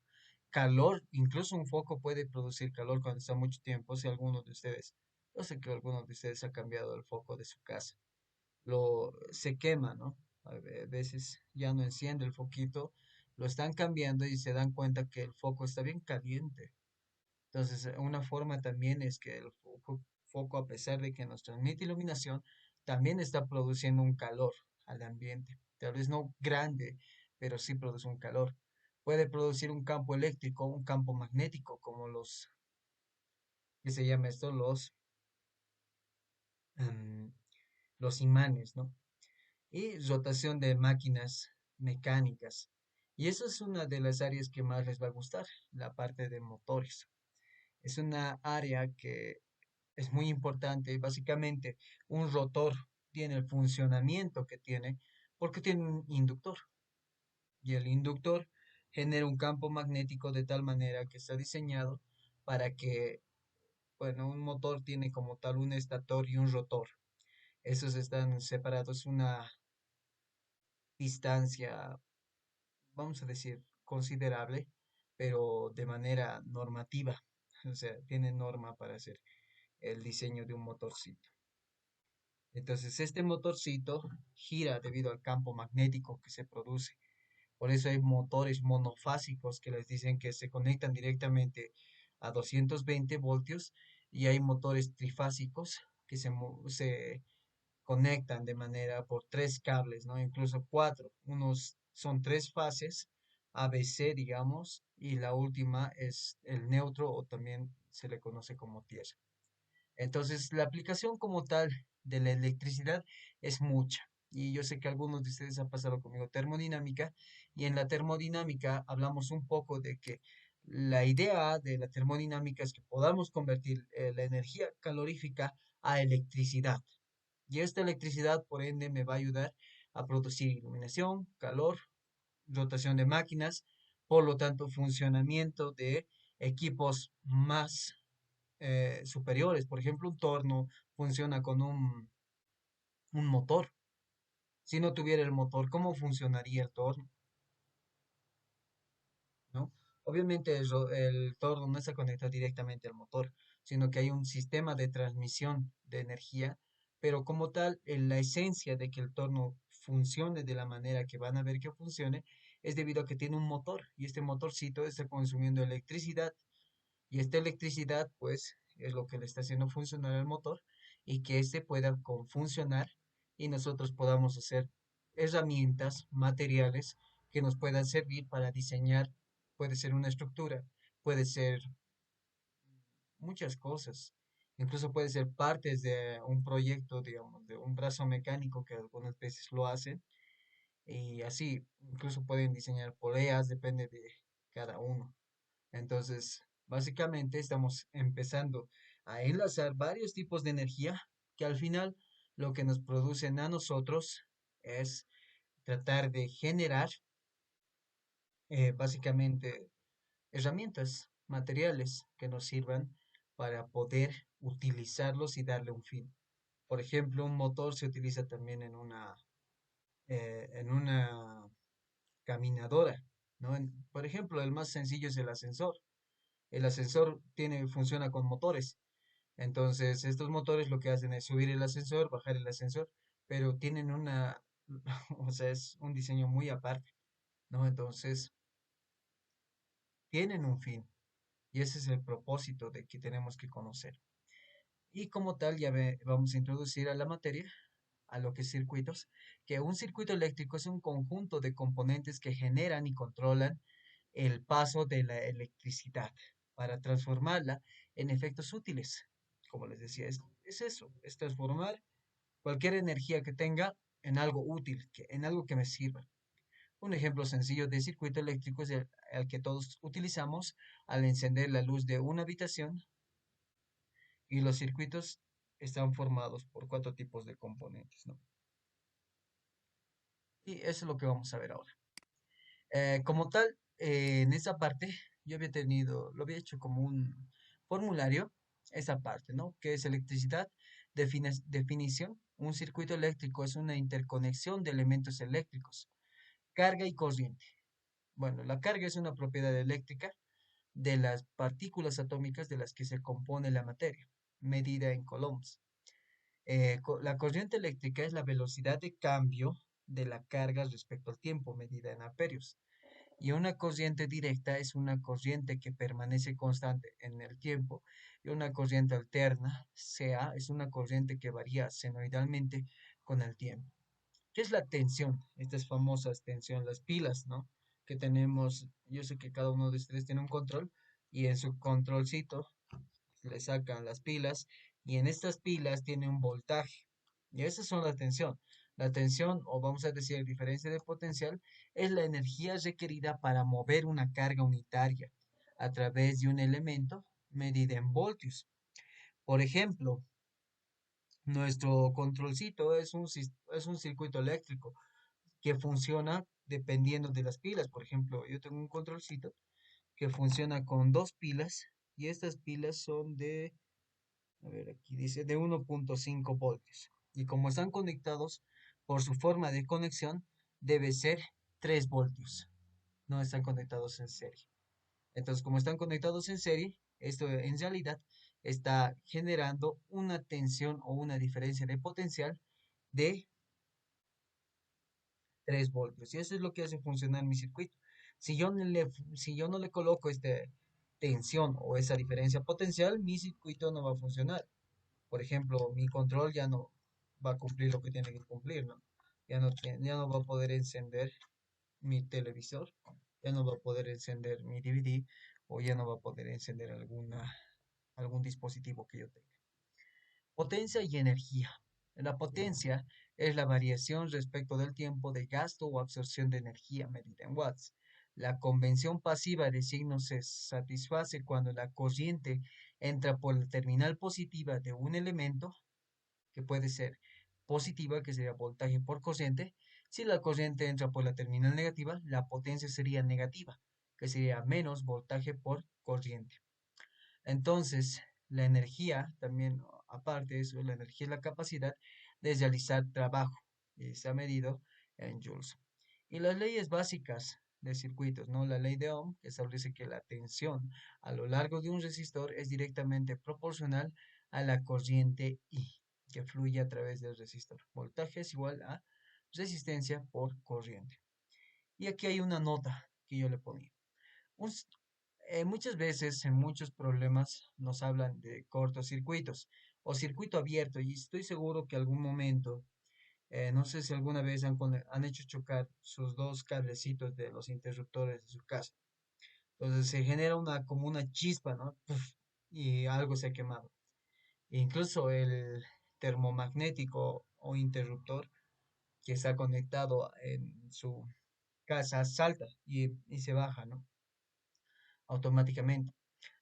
calor, incluso un foco puede producir calor cuando está mucho tiempo, si alguno de ustedes, yo sé que alguno de ustedes ha cambiado el foco de su casa, se quema, ¿no? Veces ya no enciende el foquito, lo están cambiando y se dan cuenta que el foco está bien caliente. Entonces, una forma también es que el foco, a pesar de que nos transmite iluminación, también está produciendo un calor al ambiente. Tal vez no grande, pero sí produce un calor. Puede producir un campo eléctrico, un campo magnético, como los que se llama esto em, los imanes, ¿no? Y rotación de máquinas mecánicas. Y eso es una de las áreas que más les va a gustar, la parte de motores. Es una área que es muy importante. Básicamente, un rotor tiene el funcionamiento que tiene porque tiene un inductor. Y el inductor genera un campo magnético de tal manera que está diseñado para que, bueno, un motor tiene como tal un estator y un rotor. Esos están separados una distancia, vamos a decir, considerable, pero de manera normativa. O sea, tiene norma para hacer el diseño de un motorcito. Entonces, este motorcito gira debido al campo magnético que se produce. Por eso hay motores monofásicos que les dicen que se conectan directamente a 220 voltios y hay motores trifásicos que se conectan de manera por tres cables, ¿no? Incluso cuatro. Unos son tres fases, ABC, digamos, y la última es el neutro o también se le conoce como tierra. Entonces, la aplicación como tal de la electricidad es mucha. Y yo sé que algunos de ustedes han pasado conmigo termodinámica, y en la termodinámica hablamos un poco de que la idea de la termodinámica es que podamos convertir la energía calorífica a electricidad. Y esta electricidad, por ende, me va a ayudar a producir iluminación, calor, rotación de máquinas, por lo tanto, funcionamiento de equipos más superiores. Por ejemplo, un torno funciona con un motor. Si no tuviera el motor, ¿cómo funcionaría el torno? ¿No? Obviamente el torno no está conectado directamente al motor, sino que hay un sistema de transmisión de energía, pero como tal, la esencia de que el torno funcione de la manera que van a ver que funcione es debido a que tiene un motor y este motorcito está consumiendo electricidad. Y esta electricidad, pues, es lo que le está haciendo funcionar el motor y que éste pueda funcionar y nosotros podamos hacer herramientas, materiales que nos puedan servir para diseñar, puede ser una estructura, puede ser muchas cosas, incluso puede ser partes de un proyecto, digamos, de un brazo mecánico que algunas veces lo hacen y así, incluso pueden diseñar poleas, depende de cada uno. Entonces, básicamente estamos empezando a enlazar varios tipos de energía que al final lo que nos producen a nosotros es tratar de generar básicamente herramientas, materiales que nos sirvan para poder utilizarlos y darle un fin. Por ejemplo, un motor se utiliza también en una caminadora, ¿no? Por ejemplo, el más sencillo es el ascensor. El ascensor funciona con motores. Entonces, estos motores lo que hacen es subir el ascensor, bajar el ascensor, pero tienen o sea, es un diseño muy aparte, ¿no? Entonces, tienen un fin y ese es el propósito de que tenemos que conocer. Y como tal, vamos a introducir a la materia, a lo que es circuitos, que un circuito eléctrico es un conjunto de componentes que generan y controlan el paso de la electricidad para transformarla en efectos útiles. Como les decía, es eso, es transformar cualquier energía que tenga en algo útil, en algo que me sirva. Un ejemplo sencillo de circuito eléctrico es el que todos utilizamos al encender la luz de una habitación y los circuitos están formados por cuatro tipos de componentes, ¿no? Y eso es lo que vamos a ver ahora. Como tal, en esa parte yo lo había hecho como un formulario, esa parte, ¿no? Que es electricidad, definición. Un circuito eléctrico es una interconexión de elementos eléctricos, carga y corriente. Bueno, la carga es una propiedad eléctrica de las partículas atómicas de las que se compone la materia, medida en coulombs. La corriente eléctrica es la velocidad de cambio de la carga respecto al tiempo, medida en amperios. Y una corriente directa es una corriente que permanece constante en el tiempo. Y una corriente alterna, CA, es una corriente que varía senoidalmente con el tiempo. ¿Qué es la tensión? Estas famosas tensión, las pilas, ¿no? Que tenemos, yo sé que cada uno de ustedes tiene un control y en su controlcito le sacan las pilas y en estas pilas tiene un voltaje. Y esas son la tensión. La tensión, o vamos a decir diferencia de potencial, es la energía requerida para mover una carga unitaria a través de un elemento medida en voltios. Por ejemplo, nuestro controlcito es un circuito eléctrico que funciona dependiendo de las pilas. Por ejemplo, yo tengo un controlcito que funciona con dos pilas y estas pilas son de, a ver, aquí dice de 1.5 voltios. Y como están conectados, por su forma de conexión, debe ser 3 voltios. No están conectados en serie. Entonces, como están conectados en serie, esto en realidad está generando una tensión o una diferencia de potencial de 3 voltios. Y eso es lo que hace funcionar mi circuito. Si yo no le coloco esta tensión o esa diferencia potencial, mi circuito no va a funcionar. Por ejemplo, mi control ya no va a cumplir lo que tiene que cumplir, ¿no? Ya no va a poder encender mi televisor, ya no va a poder encender mi DVD o ya no va a poder encender algún dispositivo que yo tenga. Potencia y energía. La potencia es la variación respecto del tiempo de gasto o absorción de energía medida en watts. La convención pasiva de signos se satisface cuando la corriente entra por la terminal positiva de un elemento, que puede ser positiva, que sería voltaje por corriente. Si la corriente entra por la terminal negativa, la potencia sería negativa, que sería menos voltaje por corriente. Entonces, la energía, también aparte de eso, la energía es la capacidad de realizar trabajo y se ha medido en joules. Y las leyes básicas de circuitos, ¿no? La ley de Ohm, que establece que la tensión a lo largo de un resistor es directamente proporcional a la corriente I que fluye a través del resistor. Voltaje es igual a resistencia por corriente. Y aquí hay una nota que yo le ponía. Un, Muchas veces en muchos problemas nos hablan de cortocircuitos o circuito abierto y estoy seguro que algún momento, no sé si alguna vez han hecho chocar sus dos cablecitos de los interruptores de su casa. Entonces se genera como una chispa, ¿no? Puf, y algo se ha quemado. E incluso el termomagnético o interruptor que está conectado en su casa salta y se baja, ¿no? Automáticamente.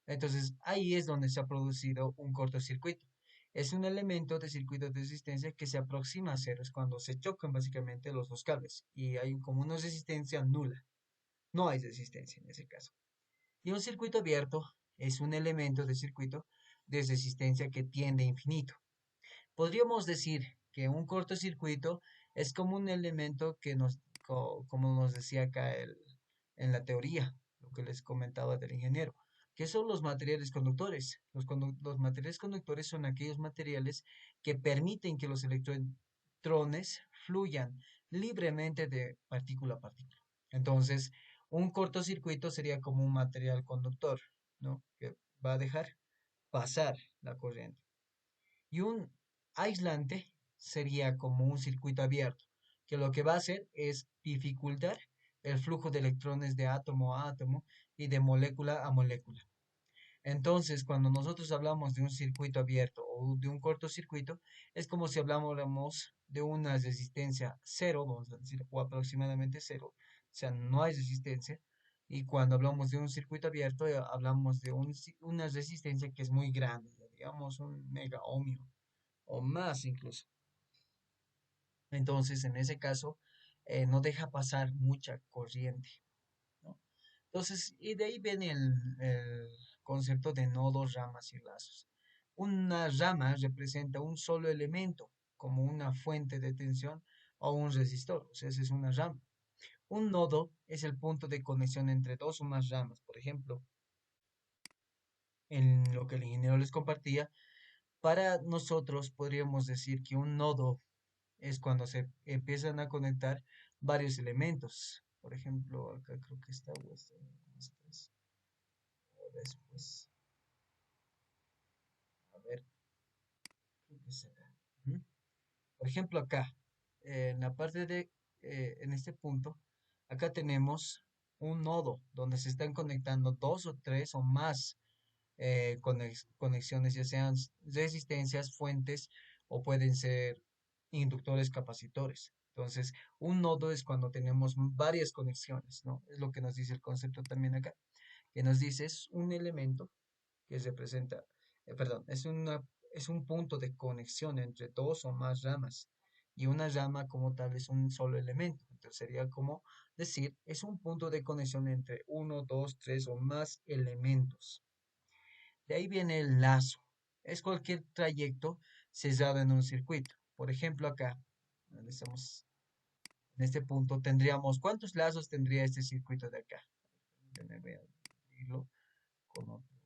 Entonces, ahí es donde se ha producido un cortocircuito. Es un elemento de circuito de resistencia que se aproxima a cero, es cuando se chocan básicamente los dos cables y hay como una resistencia nula. No hay resistencia en ese caso. Y un circuito abierto es un elemento de circuito de resistencia que tiende a infinito. Podríamos decir que un cortocircuito es como un elemento que como nos decía acá en la teoría, lo que les comentaba del ingeniero. ¿Qué son los materiales conductores? Los materiales conductores son aquellos materiales que permiten que los electrones fluyan libremente de partícula a partícula. Entonces, un cortocircuito sería como un material conductor, ¿no? Que va a dejar pasar la corriente. Y un aislante sería como un circuito abierto, que lo que va a hacer es dificultar el flujo de electrones de átomo a átomo y de molécula a molécula. Entonces, cuando nosotros hablamos de un circuito abierto o de un cortocircuito, es como si habláramos de una resistencia cero, vamos a decir, o aproximadamente cero, o sea, no hay resistencia. Y cuando hablamos de un circuito abierto, hablamos de una resistencia que es muy grande, digamos un mega ohmio o más incluso. Entonces, en ese caso, no deja pasar mucha corriente, ¿no? Entonces, y de ahí viene el concepto de nodos, ramas y lazos. Una rama representa un solo elemento, como una fuente de tensión o un resistor, o sea, esa es una rama. Un nodo es el punto de conexión entre dos o más ramas. Por ejemplo, en lo que el ingeniero les compartía, para nosotros podríamos decir que un nodo es cuando se empiezan a conectar varios elementos. Por ejemplo, acá creo que está después. A ver, creo que es acá. Ujú. Por ejemplo, acá, en la parte en este punto, acá tenemos un nodo donde se están conectando dos o tres o más conexiones, ya sean resistencias, fuentes o pueden ser inductores capacitores. Entonces, un nodo es cuando tenemos varias conexiones, ¿no? Es lo que nos dice el concepto también acá, que nos dice es un elemento que representa, perdón, es un punto de conexión entre dos o más ramas. Y una rama como tal es un solo elemento. Entonces sería como decir, es un punto de conexión entre uno, dos, tres o más elementos. De ahí viene el lazo. Es cualquier trayecto cesado en un circuito. Por ejemplo, acá, donde estamos en este punto, tendríamos, ¿cuántos lazos tendría este circuito de acá? Voy a abrirlo con otro,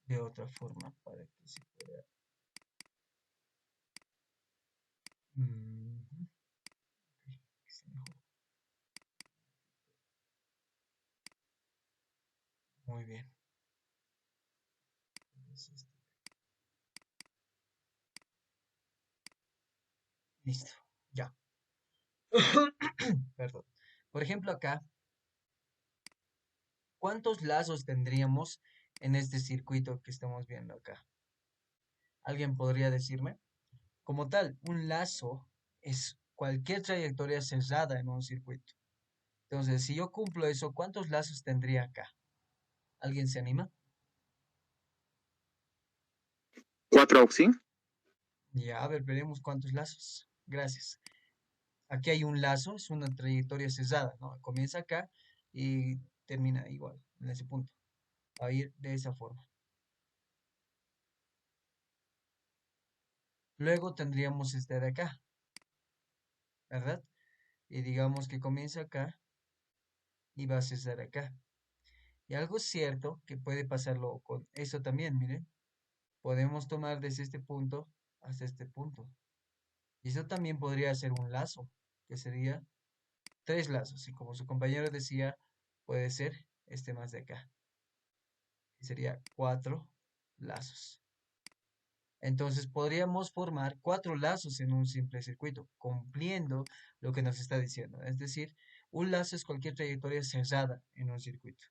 de otra forma para que se pueda. Ujú, que sea mejor. Muy bien. Entonces, listo. Ya. Perdón. Por ejemplo, acá, ¿cuántos lazos tendríamos en este circuito que estamos viendo acá? ¿Alguien podría decirme? Como tal, un lazo es cualquier trayectoria cerrada en un circuito. Entonces, si yo cumplo eso, ¿cuántos lazos tendría acá? ¿Alguien se anima? 4 Oxy. Ya, a ver, veremos cuántos lazos. Gracias. Aquí hay un lazo, es una trayectoria cerrada, ¿no? Comienza acá y termina igual, en ese punto. Va a ir de esa forma. Luego tendríamos este de acá, ¿verdad? Y digamos que comienza acá y va a cesar acá. Y algo cierto que puede pasarlo con esto también, miren. Podemos tomar desde este punto hasta este punto. Y eso también podría ser un lazo, que sería 3 lazos. Y como su compañero decía, puede ser este más de acá. Y sería 4 lazos. Entonces podríamos formar 4 lazos en un simple circuito, cumpliendo lo que nos está diciendo. Es decir, un lazo es cualquier trayectoria cerrada en un circuito.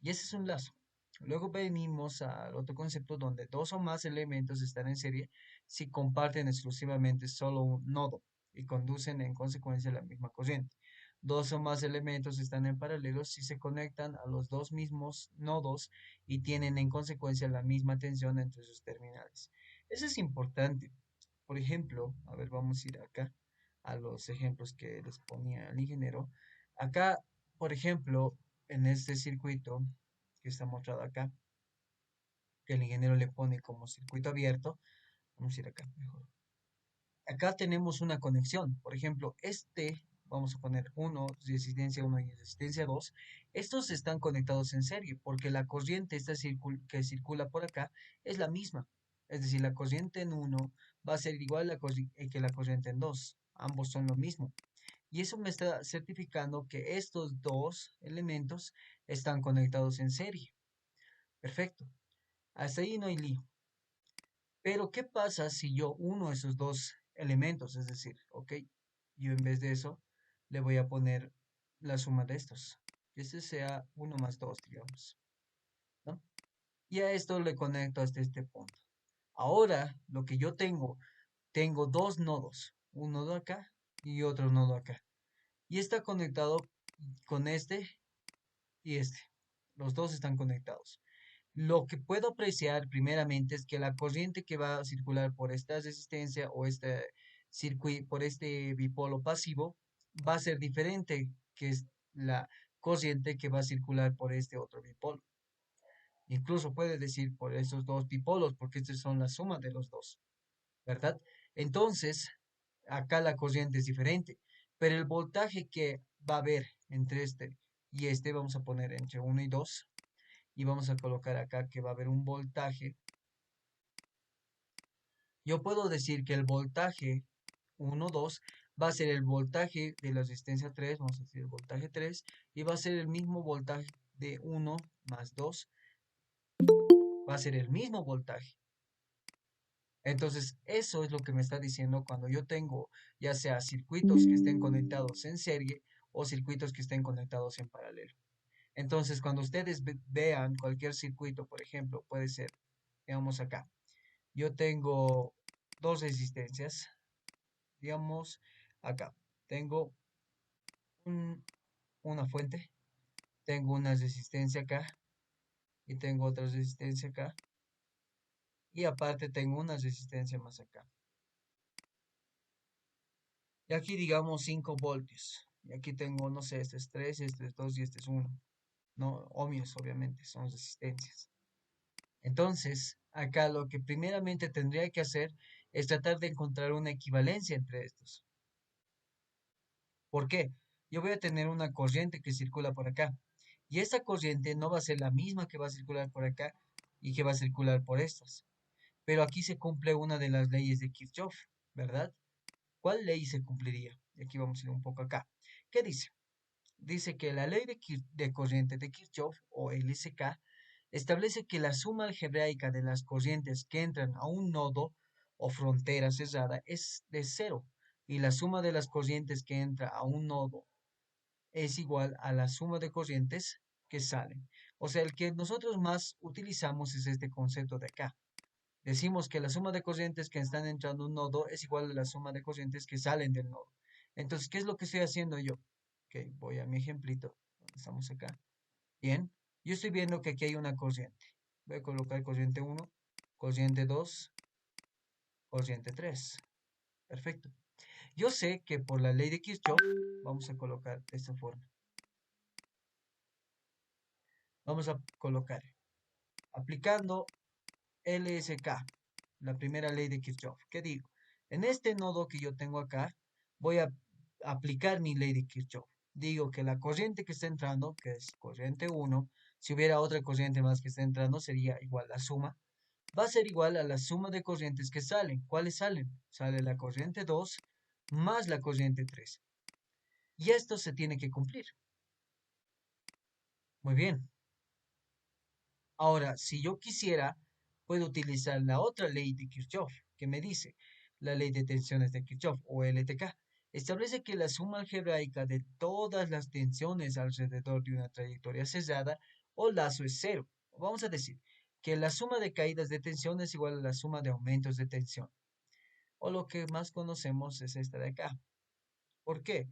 Y ese es un lazo. Luego venimos al otro concepto donde dos o más elementos están en serie si comparten exclusivamente solo un nodo y conducen en consecuencia la misma corriente. Dos o más elementos están en paralelo si se conectan a los dos mismos nodos y tienen en consecuencia la misma tensión entre sus terminales. Eso es importante. Por ejemplo, a ver, vamos a ir acá a los ejemplos que les ponía el ingeniero. Acá, por ejemplo, en este circuito que está mostrado acá, que el ingeniero le pone como circuito abierto, vamos a ir acá mejor. Acá tenemos una conexión, por ejemplo, vamos a poner 1, resistencia 1 y resistencia 2, estos están conectados en serie, porque la corriente que circula por acá es la misma, es decir, la corriente en 1 va a ser igual que la corriente en 2, ambos son lo mismo. Y eso me está certificando que estos dos elementos están conectados en serie. Perfecto. Hasta ahí no hay lío. Pero, ¿qué pasa si yo uno esos dos elementos? Es decir, ok, yo en vez de eso le voy a poner la suma de estos. Que este sea 1 más 2, digamos, ¿no? Y a esto le conecto hasta este punto. Ahora, lo que yo tengo dos nodos. Un nodo acá y otro nodo acá. Y está conectado con este y este. Los dos están conectados. Lo que puedo apreciar primeramente es que la corriente que va a circular por esta resistencia o este circuito, por este bipolo pasivo, va a ser diferente que es la corriente que va a circular por este otro bipolo. Incluso puede decir por esos dos dipolos, porque estas son la suma de los dos, ¿verdad? Entonces, acá la corriente es diferente, pero el voltaje que va a haber entre este y este, vamos a poner entre 1 y 2, y vamos a colocar acá que va a haber un voltaje. Yo puedo decir que el voltaje 1, 2 va a ser el voltaje de la resistencia 3, vamos a decir el voltaje 3, y va a ser el mismo voltaje de 1 más 2, va a ser el mismo voltaje. Entonces, eso es lo que me está diciendo cuando yo tengo ya sea circuitos que estén conectados en serie o circuitos que estén conectados en paralelo. Entonces, cuando ustedes vean cualquier circuito, por ejemplo, puede ser, veamos acá, yo tengo dos resistencias, digamos, acá, tengo una fuente, tengo una resistencia acá y tengo otra resistencia acá y aparte tengo una resistencia más acá. Y aquí digamos 5 voltios. Y aquí tengo, no sé, este es 3, este es 2 y este es 1. No, ohmios obviamente, son resistencias. Entonces, acá lo que primeramente tendría que hacer es tratar de encontrar una equivalencia entre estos. ¿Por qué? Yo voy a tener una corriente que circula por acá. Y esta corriente no va a ser la misma que va a circular por acá y que va a circular por estas. Pero aquí se cumple una de las leyes de Kirchhoff, ¿verdad? ¿Cuál ley se cumpliría? Y aquí vamos a ir un poco acá. ¿Qué dice? Dice que la ley de corriente de Kirchhoff, o LSK, establece que la suma algebraica de las corrientes que entran a un nodo o frontera cerrada es de cero, y la suma de las corrientes que entra a un nodo es igual a la suma de corrientes que salen. O sea, el que nosotros más utilizamos es este concepto de acá. Decimos que la suma de corrientes que están entrando a un nodo es igual a la suma de corrientes que salen del nodo. Entonces, ¿qué es lo que estoy haciendo yo? Ok, voy a mi ejemplito. Estamos acá. Bien, yo estoy viendo que aquí hay una corriente. Voy a colocar corriente 1, corriente 2, corriente 3. Perfecto. Yo sé que por la ley de Kirchhoff, vamos a colocar de esta forma. Vamos a colocar, aplicando LSK, la primera ley de Kirchhoff. ¿Qué digo? En este nodo que yo tengo acá, voy a aplicar mi ley de Kirchhoff. Digo que la corriente que está entrando, que es corriente 1, si hubiera otra corriente más que está entrando, sería igual la suma. Va a ser igual a la suma de corrientes que salen. ¿Cuáles salen? Sale la corriente 2 más la corriente 3. Y esto se tiene que cumplir. Muy bien. Ahora, si yo quisiera, puedo utilizar la otra ley de Kirchhoff, que me dice, la ley de tensiones de Kirchhoff, o LTK, establece que la suma algebraica de todas las tensiones alrededor de una trayectoria cerrada o lazo es cero. Vamos a decir que la suma de caídas de tensión es igual a la suma de aumentos de tensión. O lo que más conocemos es esta de acá. ¿Por qué?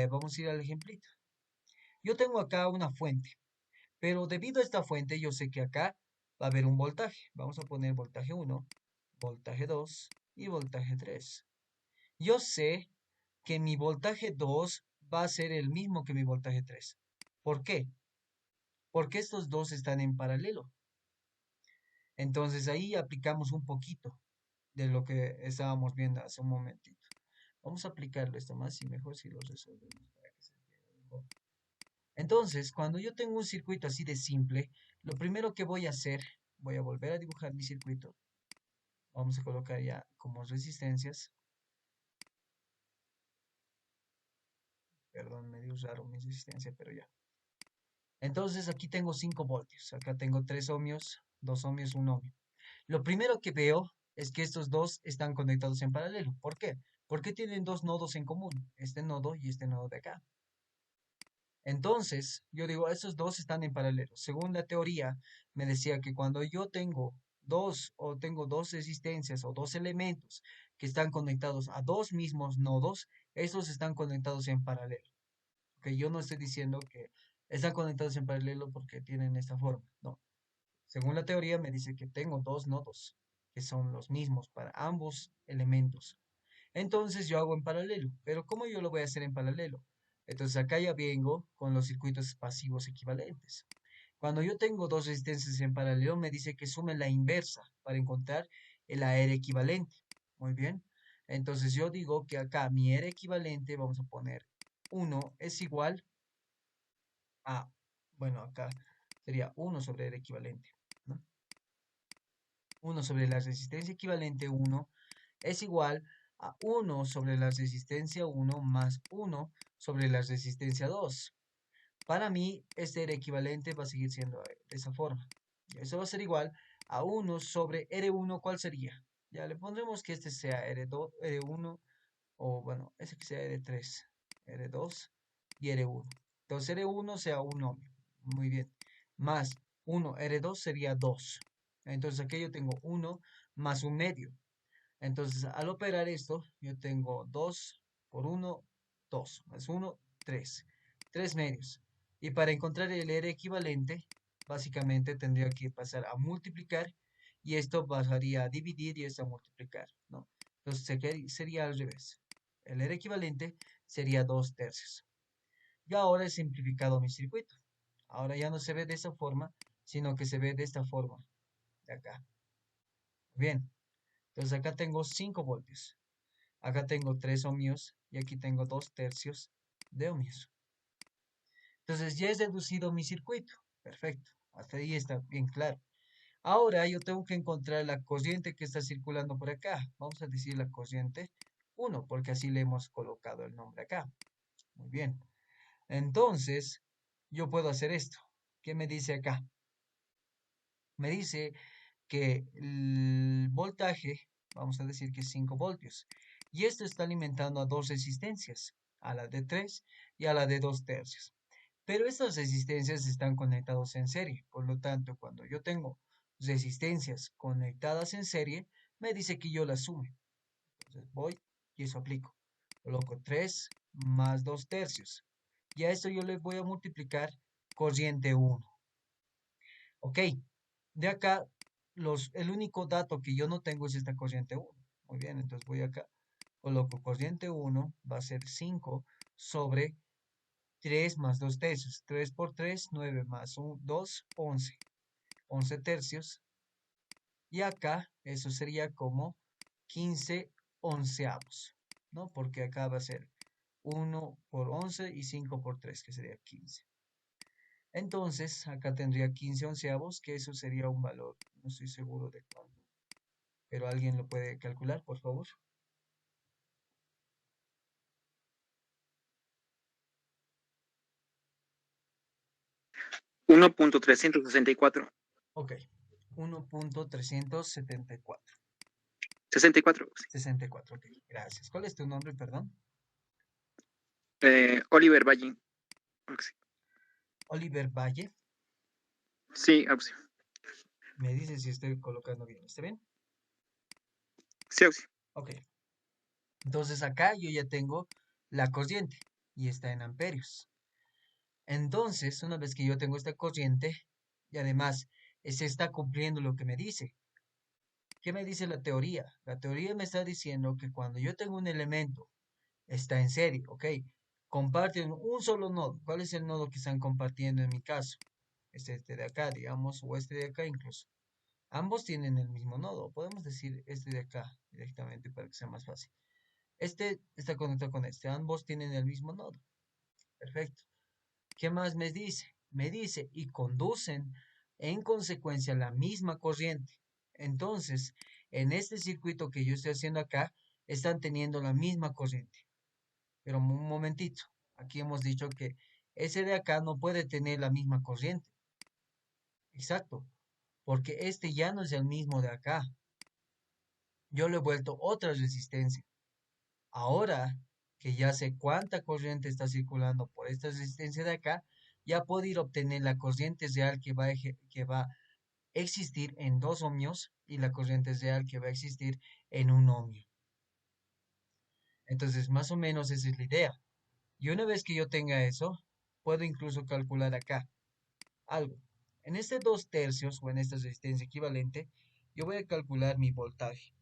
Vamos a ir al ejemplito. Yo tengo acá una fuente. Pero debido a esta fuente, yo sé que acá va a haber un voltaje. Vamos a poner voltaje 1, voltaje 2 y voltaje 3. Yo sé que mi voltaje 2 va a ser el mismo que mi voltaje 3. ¿Por qué? Porque estos dos están en paralelo. Entonces ahí aplicamos un poquito de lo que estábamos viendo hace un momentito. Vamos a aplicarlo esto más y mejor si lo resolvemos para que se entienda mejor. Entonces, cuando yo tengo un circuito así de simple, lo primero que voy a hacer, voy a volver a dibujar mi circuito. Vamos a colocar ya como resistencias. Perdón, medio raro mi resistencia, pero ya. Entonces aquí tengo 5 voltios. Acá tengo 3 ohmios, 2 ohmios, 1 ohmio. Lo primero que veo es que estos dos están conectados en paralelo. ¿Por qué? Porque tienen dos nodos en común. Este nodo y este nodo de acá. Entonces, yo digo, esos dos están en paralelo. Según la teoría, me decía que cuando yo tengo dos resistencias o dos elementos que están conectados a dos mismos nodos, esos están conectados en paralelo. Que yo no estoy diciendo que están conectados en paralelo porque tienen esta forma. No. Según la teoría, me dice que tengo dos nodos que son los mismos para ambos elementos. Entonces yo hago en paralelo, pero ¿cómo yo lo voy a hacer en paralelo? Entonces acá ya vengo con los circuitos pasivos equivalentes. Cuando yo tengo dos resistencias en paralelo, me dice que sume la inversa para encontrar el AR equivalente. Muy bien. Entonces yo digo que acá mi R equivalente, vamos a poner 1 es igual a, bueno, acá sería 1 sobre R equivalente, ¿no? 1 sobre la resistencia equivalente 1 es igual a 1 sobre la resistencia 1 más 1 sobre la resistencia 2. Para mí, este R equivalente va a seguir siendo de esa forma. Eso va a ser igual a 1 sobre R1, ¿cuál sería? Ya le pondremos que este sea R2, R1, o bueno, ese que sea R3, R2 y R1. Entonces R1 sea 1 ohmio. Muy bien. Más 1 R2 sería 2. Entonces aquí yo tengo 1 más un medio. Entonces al operar esto, yo tengo 2 por 1, 2. Más 1, 3. 3 medios. Y para encontrar el R equivalente, básicamente tendría que pasar a multiplicar y esto pasaría a dividir y esto a multiplicar, ¿no? Entonces sería al revés. El R equivalente sería 2 tercios. Y ahora he simplificado mi circuito. Ahora ya no se ve de esa forma, sino que se ve de esta forma, de acá. Bien, entonces acá tengo 5 voltios. Acá tengo 3 ohmios y aquí tengo 2 tercios de ohmios. Entonces ya he deducido mi circuito. Perfecto, hasta ahí está bien claro. Ahora yo tengo que encontrar la corriente que está circulando por acá. Vamos a decir la corriente 1, porque así le hemos colocado el nombre acá. Muy bien. Entonces, yo puedo hacer esto. ¿Qué me dice acá? Me dice que el voltaje, vamos a decir que es 5 voltios, y esto está alimentando a dos resistencias, a la de 3 y a la de 2 tercios. Pero estas resistencias están conectadas en serie, por lo tanto, cuando yo tengo resistencias conectadas en serie, me dice que yo las sume. Entonces voy y eso aplico. Coloco 3 más 2 tercios. Y a esto yo le voy a multiplicar corriente 1. Ok, de acá el único dato que yo no tengo es esta corriente 1. Muy bien, entonces voy acá, coloco corriente 1, va a ser 5 sobre 3 más 2 tercios. 3 por 3, 9 más 2, 11. 11 tercios. Y acá eso sería como 15 onceavos, ¿no? Porque acá va a ser 1 por 11 y 5 por 3, que sería 15. Entonces, acá tendría 15 onceavos, que eso sería un valor, no estoy seguro de cuánto, pero alguien lo puede calcular, por favor. Uno punto 364. Ok, 1.374. 64. 64, ok, gracias. ¿Cuál es tu nombre, perdón? Oliver Valle. Oliver Valle. Sí, Auxi. Me dice si estoy colocando bien, ¿está bien? Sí, Auxi. Ok. Entonces acá yo ya tengo la corriente y está en amperios. Entonces, una vez que yo tengo esta corriente y además se está cumpliendo lo que me dice. ¿Qué me dice la teoría? La teoría me está diciendo que cuando yo tengo un elemento, está en serie, ¿ok? Comparten un solo nodo. ¿Cuál es el nodo que están compartiendo en mi caso? Es este de acá, digamos, o este de acá incluso. Ambos tienen el mismo nodo. Podemos decir este de acá directamente para que sea más fácil. Este está conectado con este. Ambos tienen el mismo nodo. Perfecto. ¿Qué más me dice? Me dice y conducen en consecuencia la misma corriente. Entonces, en este circuito que yo estoy haciendo acá, están teniendo la misma corriente. Pero un momentito, aquí hemos dicho que ese de acá no puede tener la misma corriente. Exacto, porque este ya no es el mismo de acá. Yo le he vuelto otra resistencia. Ahora que ya sé cuánta corriente está circulando por esta resistencia de acá, ya puedo ir a obtener la corriente real que va a existir en 2 ohmios y la corriente real que va a existir en 1 ohmio. Entonces, más o menos esa es la idea. Y una vez que yo tenga eso, puedo incluso calcular acá algo. En este 2 tercios o en esta resistencia equivalente, yo voy a calcular mi voltaje.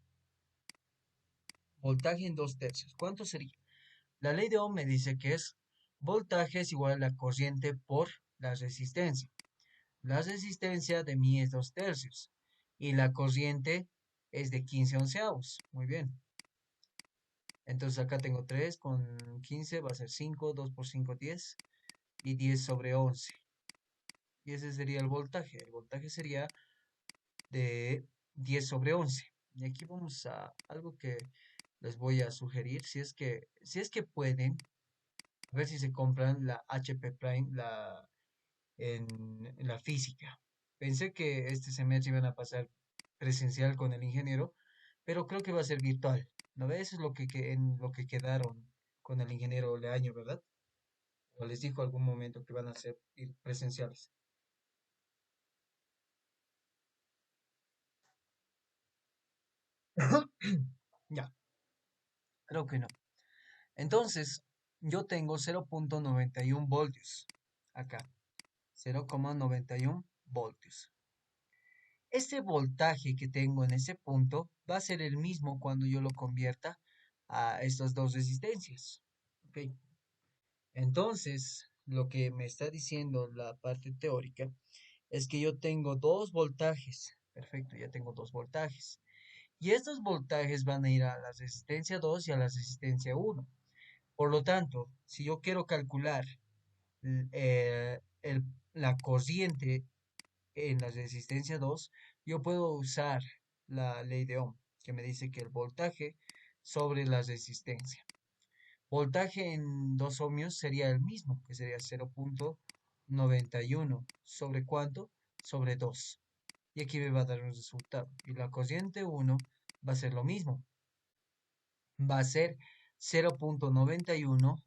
Voltaje en 2 tercios. ¿Cuánto sería? La ley de Ohm me dice que es voltaje es igual a la corriente por la resistencia. La resistencia de mí es 2 tercios y la corriente es de 15 onceavos. Muy bien. Entonces acá tengo 3 con 15, va a ser 5, 2 por 5, 10 y 10 sobre 11. Y ese sería el voltaje. El voltaje sería de 10 sobre 11. Y aquí vamos a algo que les voy a sugerir, si es que pueden, a ver si se compran la HP Prime en la física. Pensé que este semestre iban a pasar presencial con el ingeniero, pero creo que va a ser virtual. ¿No ves? Eso es lo que en lo que quedaron con el ingeniero Leaño, ¿verdad? O les dijo algún momento que van a ser presenciales. Ya, creo que no. Entonces, yo tengo 0.91 voltios acá. 0,91 voltios. Este voltaje que tengo en ese punto va a ser el mismo cuando yo lo convierta a estas dos resistencias. ¿Ok? Entonces, lo que me está diciendo la parte teórica es que yo tengo dos voltajes. Perfecto, ya tengo dos voltajes. Y estos voltajes van a ir a la resistencia 2 y a la resistencia 1. Por lo tanto, si yo quiero calcular la corriente en la resistencia 2, yo puedo usar la ley de Ohm, que me dice que el voltaje sobre la resistencia. Voltaje en 2 ohmios sería el mismo, que sería 0.91. ¿Sobre cuánto? Sobre 2. Y aquí me va a dar un resultado. Y la corriente 1 va a ser lo mismo. Va a ser 0.91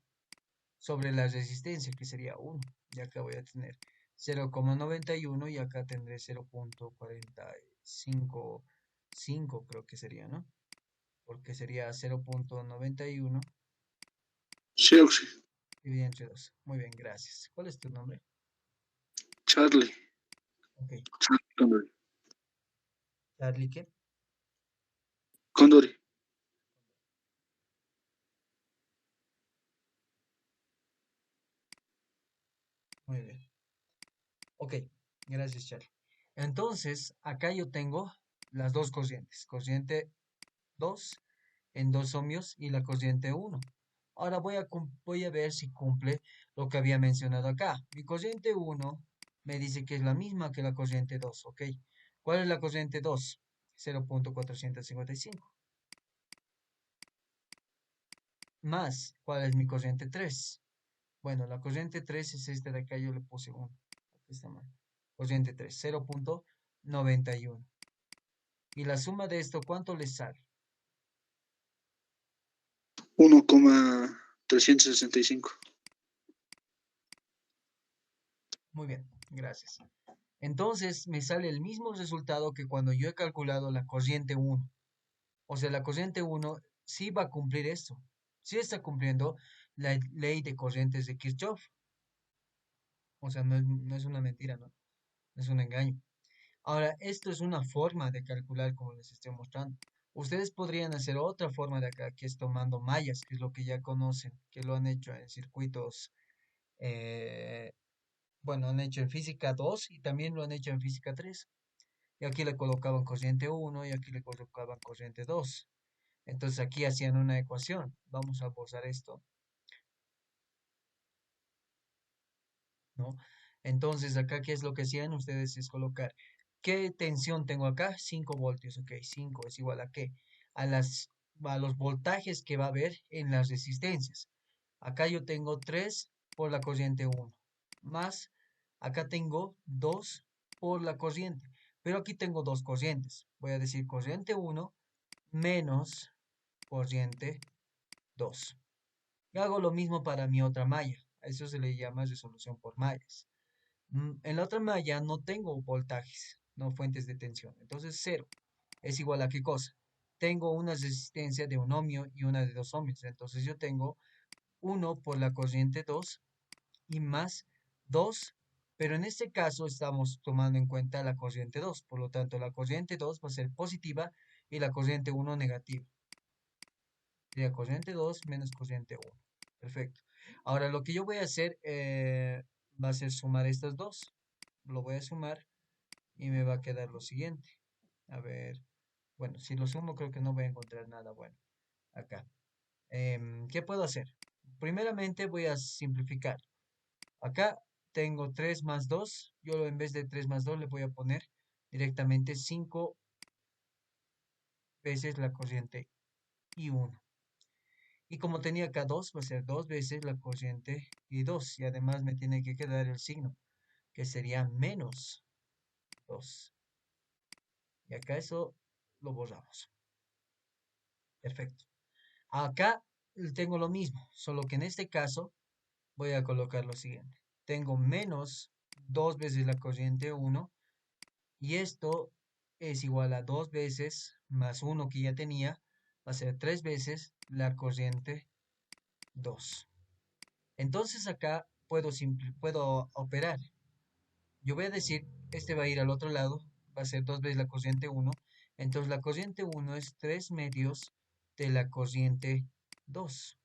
sobre la resistencia, que sería 1. Y acá voy a tener 0,91 y acá tendré 0.455, creo que sería, ¿no? Porque sería 0.91 Sí, Oxy. dividido entre 2. Muy bien, gracias. ¿Cuál es tu nombre? Charlie. Ok. Condori. Charlie, ¿qué? Condori. Muy bien. Ok, gracias, Charlie. Entonces, acá yo tengo las dos corrientes. Corriente 2 en 2 ohmios y la corriente 1. Ahora voy a ver si cumple lo que había mencionado acá. Mi corriente 1 me dice que es la misma que la corriente 2, ¿ok? ¿Cuál es la corriente 2? 0.455. Más, ¿cuál es mi corriente 3? Bueno, la corriente 3 es esta de acá, yo le puse 1. Aquí está mal. Corriente 3, 0.91. Y la suma de esto, ¿cuánto le sale? 1,365. Muy bien, gracias. Entonces me sale el mismo resultado que cuando yo he calculado la corriente 1. O sea, la corriente 1 sí va a cumplir esto. Sí está cumpliendo la ley de corrientes de Kirchhoff. O sea, no es una mentira, ¿no? No es un engaño. Ahora, esto es una forma de calcular como les estoy mostrando. Ustedes podrían hacer otra forma de acá, que es tomando mallas, que es lo que ya conocen, que lo han hecho en circuitos, eh, bueno, han hecho en física 2 y también lo han hecho en física 3. Y aquí le colocaban corriente 1 y aquí le colocaban corriente 2. Entonces aquí hacían una ecuación. Vamos a posar esto, ¿no? Entonces acá, ¿qué es lo que hacían ustedes? Es colocar, ¿qué tensión tengo acá? 5 voltios, ok. 5 es igual a qué? A las, a los voltajes que va a haber en las resistencias. Acá yo tengo 3 por la corriente 1, más acá tengo 2 por la corriente. Pero aquí tengo dos corrientes. Voy a decir corriente 1 menos corriente 2. Y hago lo mismo para mi otra malla. A eso se le llama resolución por mallas. En la otra malla no tengo voltajes, no fuentes de tensión. Entonces 0 es igual a ¿qué cosa? Tengo una resistencia de 1 ohmio y una de 2 ohmios. Entonces yo tengo 1 por la corriente 2 y más 2. Pero en este caso estamos tomando en cuenta la corriente 2. Por lo tanto, la corriente 2 va a ser positiva y la corriente 1 negativa. Sería corriente 2 menos corriente 1. Perfecto. Ahora lo que yo voy a hacer va a ser sumar estas dos. Lo voy a sumar y me va a quedar lo siguiente. A ver, bueno, si lo sumo creo que no voy a encontrar nada bueno acá. ¿Qué puedo hacer? Primeramente voy a simplificar. Acá tengo 3 más 2. Yo en vez de 3 más 2 le voy a poner directamente 5 veces la corriente y 1. Y como tenía acá 2, va a ser 2 veces la corriente y 2. Y además me tiene que quedar el signo, que sería menos 2. Y acá eso lo borramos. Perfecto. Acá tengo lo mismo, solo que en este caso voy a colocar lo siguiente. Tengo menos 2 veces la corriente 1 y esto es igual a 2 veces más 1 que ya tenía, va a ser 3 veces la corriente 2. Entonces acá puedo operar. Yo voy a decir, este va a ir al otro lado, va a ser 2 veces la corriente 1. Entonces la corriente 1 es 3 medios de la corriente 2,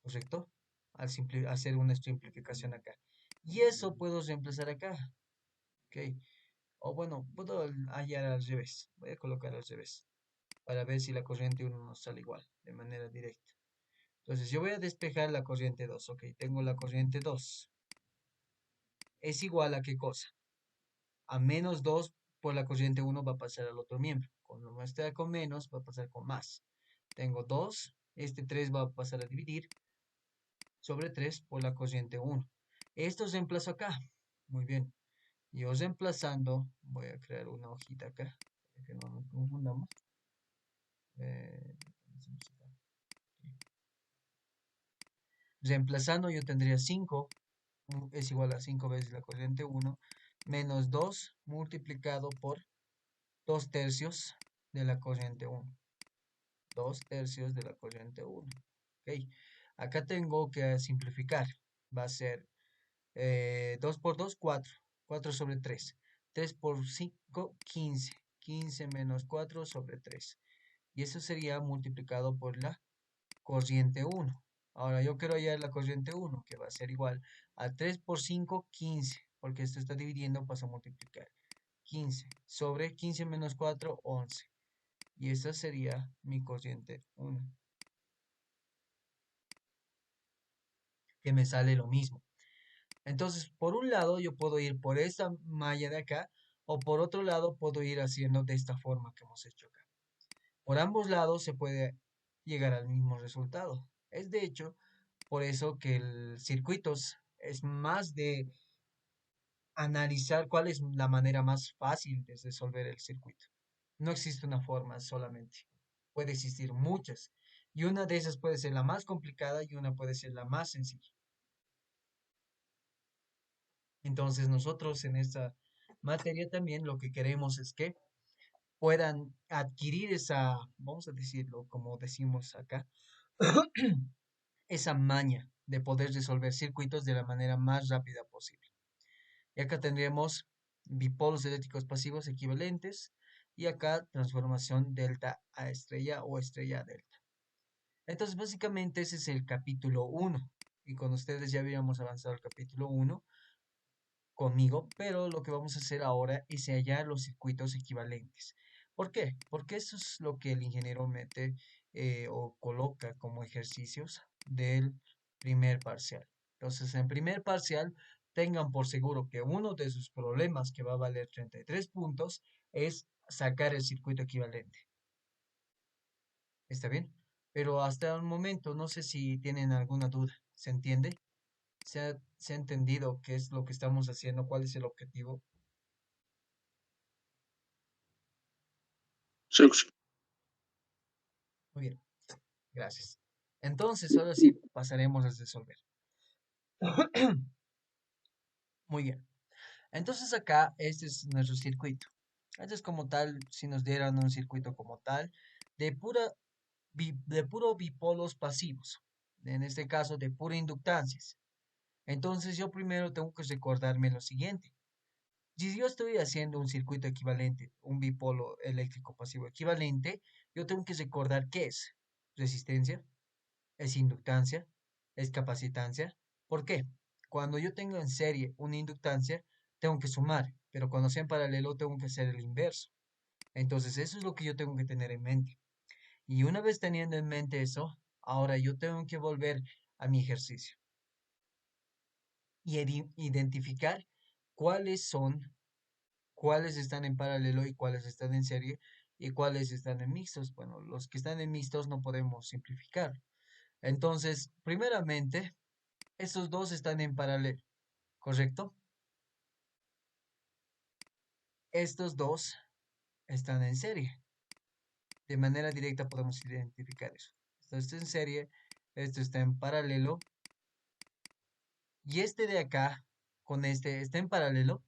¿correcto? Hacer una simplificación acá. Y eso puedo reemplazar acá, ¿ok? O bueno, puedo hallar al revés. Voy a colocar al revés para ver si la corriente 1 nos sale igual, de manera directa. Entonces yo voy a despejar la corriente 2, ok, tengo la corriente 2. ¿Es igual a qué cosa? A menos 2 por la corriente 1 va a pasar al otro miembro. Cuando no esté con menos, va a pasar con más. Tengo 2, este 3 va a pasar a dividir sobre 3 por la corriente 1. Esto reemplazo acá. Muy bien. Yo reemplazando, voy a crear una hojita acá, para que no nos confundamos. Hacemos acá. Reemplazando yo tendría 5, es igual a 5 veces la corriente 1, menos 2 multiplicado por 2 tercios de la corriente 1. 2 tercios de la corriente 1. Ok. Acá tengo que simplificar. Va a ser 2 por 2, 4. 4 sobre 3. 3 por 5, 15. 15 menos 4 sobre 3. Y eso sería multiplicado por la corriente 1. Ahora yo quiero hallar la corriente 1, que va a ser igual a 3 por 5, 15. Porque esto está dividiendo, paso a multiplicar. 15 sobre 15 menos 4, 11. Y esa sería mi corriente 1, que me sale lo mismo. Entonces, por un lado, yo puedo ir por esta malla de acá, o por otro lado, puedo ir haciendo de esta forma que hemos hecho acá. Por ambos lados se puede llegar al mismo resultado. Es de hecho por eso que el circuitos es más de analizar cuál es la manera más fácil de resolver el circuito. No existe una forma solamente. Puede existir muchas. Y una de esas puede ser la más complicada y una puede ser la más sencilla. Entonces nosotros en esta materia también lo que queremos es que puedan adquirir esa, vamos a decirlo como decimos acá, esa maña de poder resolver circuitos de la manera más rápida posible. Y acá tendríamos bipolos eléctricos pasivos equivalentes y acá transformación delta a estrella o estrella a delta. Entonces básicamente ese es el capítulo 1 y con ustedes ya habíamos avanzado al capítulo 1 conmigo, pero lo que vamos a hacer ahora es hallar los circuitos equivalentes. ¿Por qué? Porque eso es lo que el ingeniero mete o coloca como ejercicios del primer parcial. Entonces, en primer parcial, tengan por seguro que uno de sus problemas que va a valer 33 puntos es sacar el circuito equivalente. ¿Está bien? Pero hasta el momento no sé si tienen alguna duda. ¿Se entiende? ¿Se ha entendido qué es lo que estamos haciendo? ¿Cuál es el objetivo? Sí, Auxi. Muy bien, gracias. Entonces, ahora sí pasaremos a resolver. Muy bien. Entonces acá, este es nuestro circuito. Este es como tal, si nos dieran un circuito como tal, de puro bipolos pasivos. En este caso, de pura inductancias. Entonces, yo primero tengo que recordarme lo siguiente. Si yo estoy haciendo un circuito equivalente, un bipolo eléctrico pasivo equivalente, yo tengo que recordar qué es resistencia, es inductancia, es capacitancia. ¿Por qué? Cuando yo tengo en serie una inductancia, tengo que sumar, pero cuando sea en paralelo, tengo que hacer el inverso. Entonces, eso es lo que yo tengo que tener en mente. Y una vez teniendo en mente eso, ahora yo tengo que volver a mi ejercicio y identificar cuáles son, cuáles están en paralelo y cuáles están en serie y cuáles están en mixtos. Bueno, los que están en mixtos no podemos simplificar. Entonces, primeramente, estos dos están en paralelo, ¿correcto? Estos dos están en serie. De manera directa podemos identificar eso. Esto está en serie, esto está en paralelo Y este de acá, con este, está en paralelo.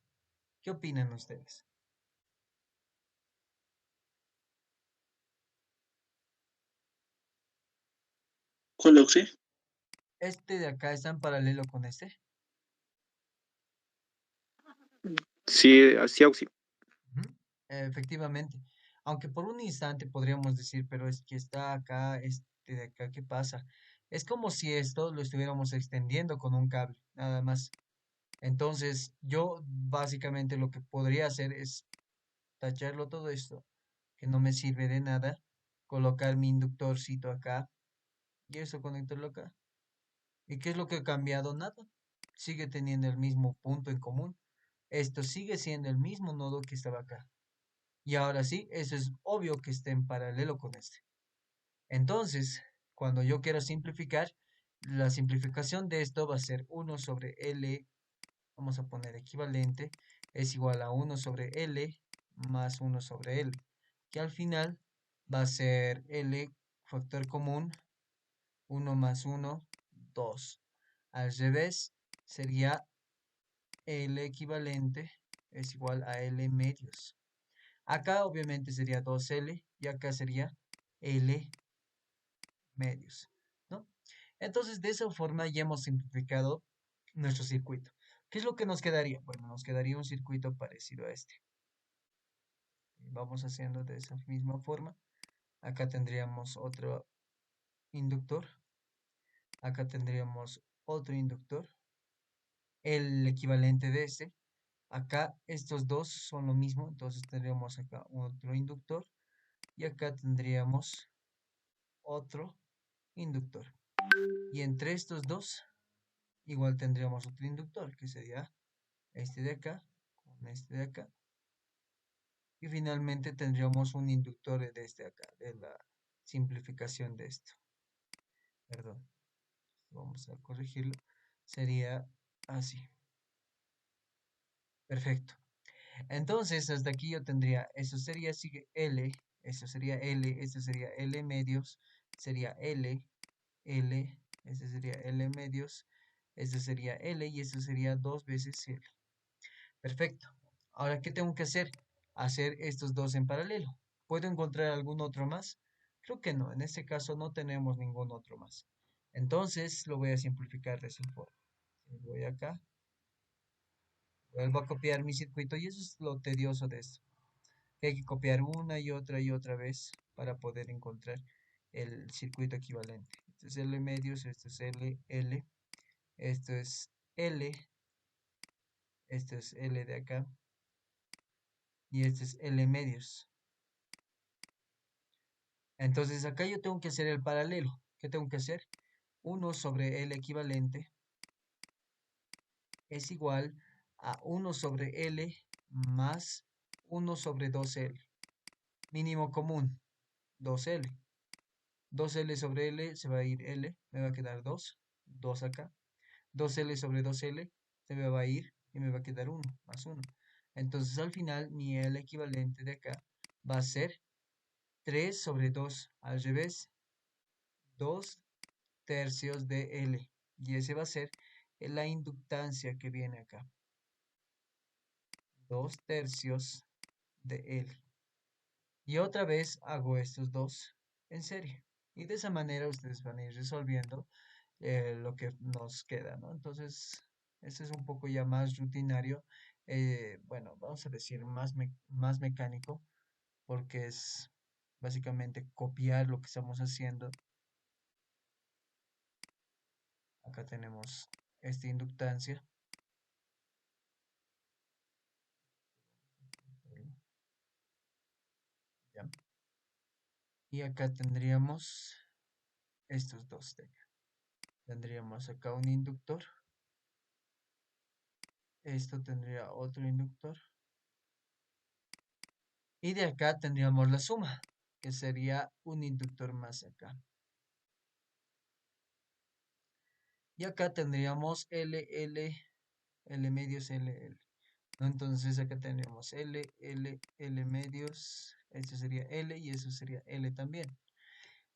¿Qué opinan ustedes? ¿Cuál Oxy? Este de acá está en paralelo con este. Sí, así Oxy. Ujú, efectivamente. Aunque por un instante podríamos decir, pero es que está acá, este de acá, ¿qué pasa? Es como si esto lo estuviéramos extendiendo con un cable, nada más. Entonces, yo básicamente lo que podría hacer es tacharlo todo esto, que no me sirve de nada, colocar mi inductorcito acá y eso conectarlo acá. ¿Y qué es lo que ha cambiado? Nada. Sigue teniendo el mismo punto en común. Esto sigue siendo el mismo nodo que estaba acá. Y ahora sí, eso es obvio que esté en paralelo con este. Entonces, cuando yo quiero simplificar, la simplificación de esto va a ser 1 sobre L, vamos a poner equivalente, es igual a 1 sobre L más 1 sobre L, que al final va a ser L factor común, 1 más 1, 2. Al revés, sería L equivalente es igual a L medios. Acá obviamente sería 2L y acá sería L medios, ¿no? Entonces, de esa forma ya hemos simplificado nuestro circuito. ¿Qué es lo que nos quedaría? Bueno, nos quedaría un circuito parecido a este. Vamos haciendo de esa misma forma. Acá tendríamos otro inductor. Acá tendríamos otro inductor. El equivalente de este. Acá estos dos son lo mismo, entonces tendríamos acá otro inductor y acá tendríamos otro inductor. Y entre estos dos, igual tendríamos otro inductor, que sería este de acá con este de acá. Y finalmente tendríamos un inductor de este de acá, de la simplificación de esto. Perdón, vamos a corregirlo. Sería así. Perfecto. Entonces, hasta aquí yo tendría, eso sería L, eso sería L, eso sería L medios, sería L, L, ese sería L medios, ese sería L y eso sería 2 veces L. Perfecto. Ahora, ¿qué tengo que hacer? Hacer estos dos en paralelo. ¿Puedo encontrar algún otro más? Creo que no, en este caso no tenemos ningún otro más. Entonces, lo voy a simplificar de esa forma. Voy acá, vuelvo a copiar mi circuito y eso es lo tedioso de esto. Hay que copiar una y otra vez para poder encontrar el circuito equivalente. Este es L medios, esto es L, L, esto es L, esto es L de acá y este es L medios. Entonces acá yo tengo que hacer el paralelo. ¿Qué tengo que hacer? 1 sobre L equivalente es igual a 1 sobre L más 1 sobre 2L. Mínimo común, 2L. 2L sobre L se va a ir L, me va a quedar 2, 2 acá. 2L sobre 2L se me va a ir y me va a quedar 1, más 1. Entonces al final mi L equivalente de acá va a ser 3 sobre 2 al revés, 2 tercios de L. Y ese va a ser la inductancia que viene acá. 2 tercios de L. Y otra vez hago estos dos en serie. Y de esa manera ustedes van a ir resolviendo lo que nos queda, ¿no? Entonces, este es un poco ya más rutinario. Bueno, vamos a decir más mecánico, porque es básicamente copiar lo que estamos haciendo. Acá tenemos esta inductancia. ¿Ya? Y acá tendríamos estos dos de acá. Tendríamos acá un inductor. Esto tendría otro inductor. Y de acá tendríamos la suma, que sería un inductor más acá. Y acá tendríamos L, L, L medios, L, L. ¿No? Entonces acá tendríamos L, L, L medios. Esto sería L y eso sería L también.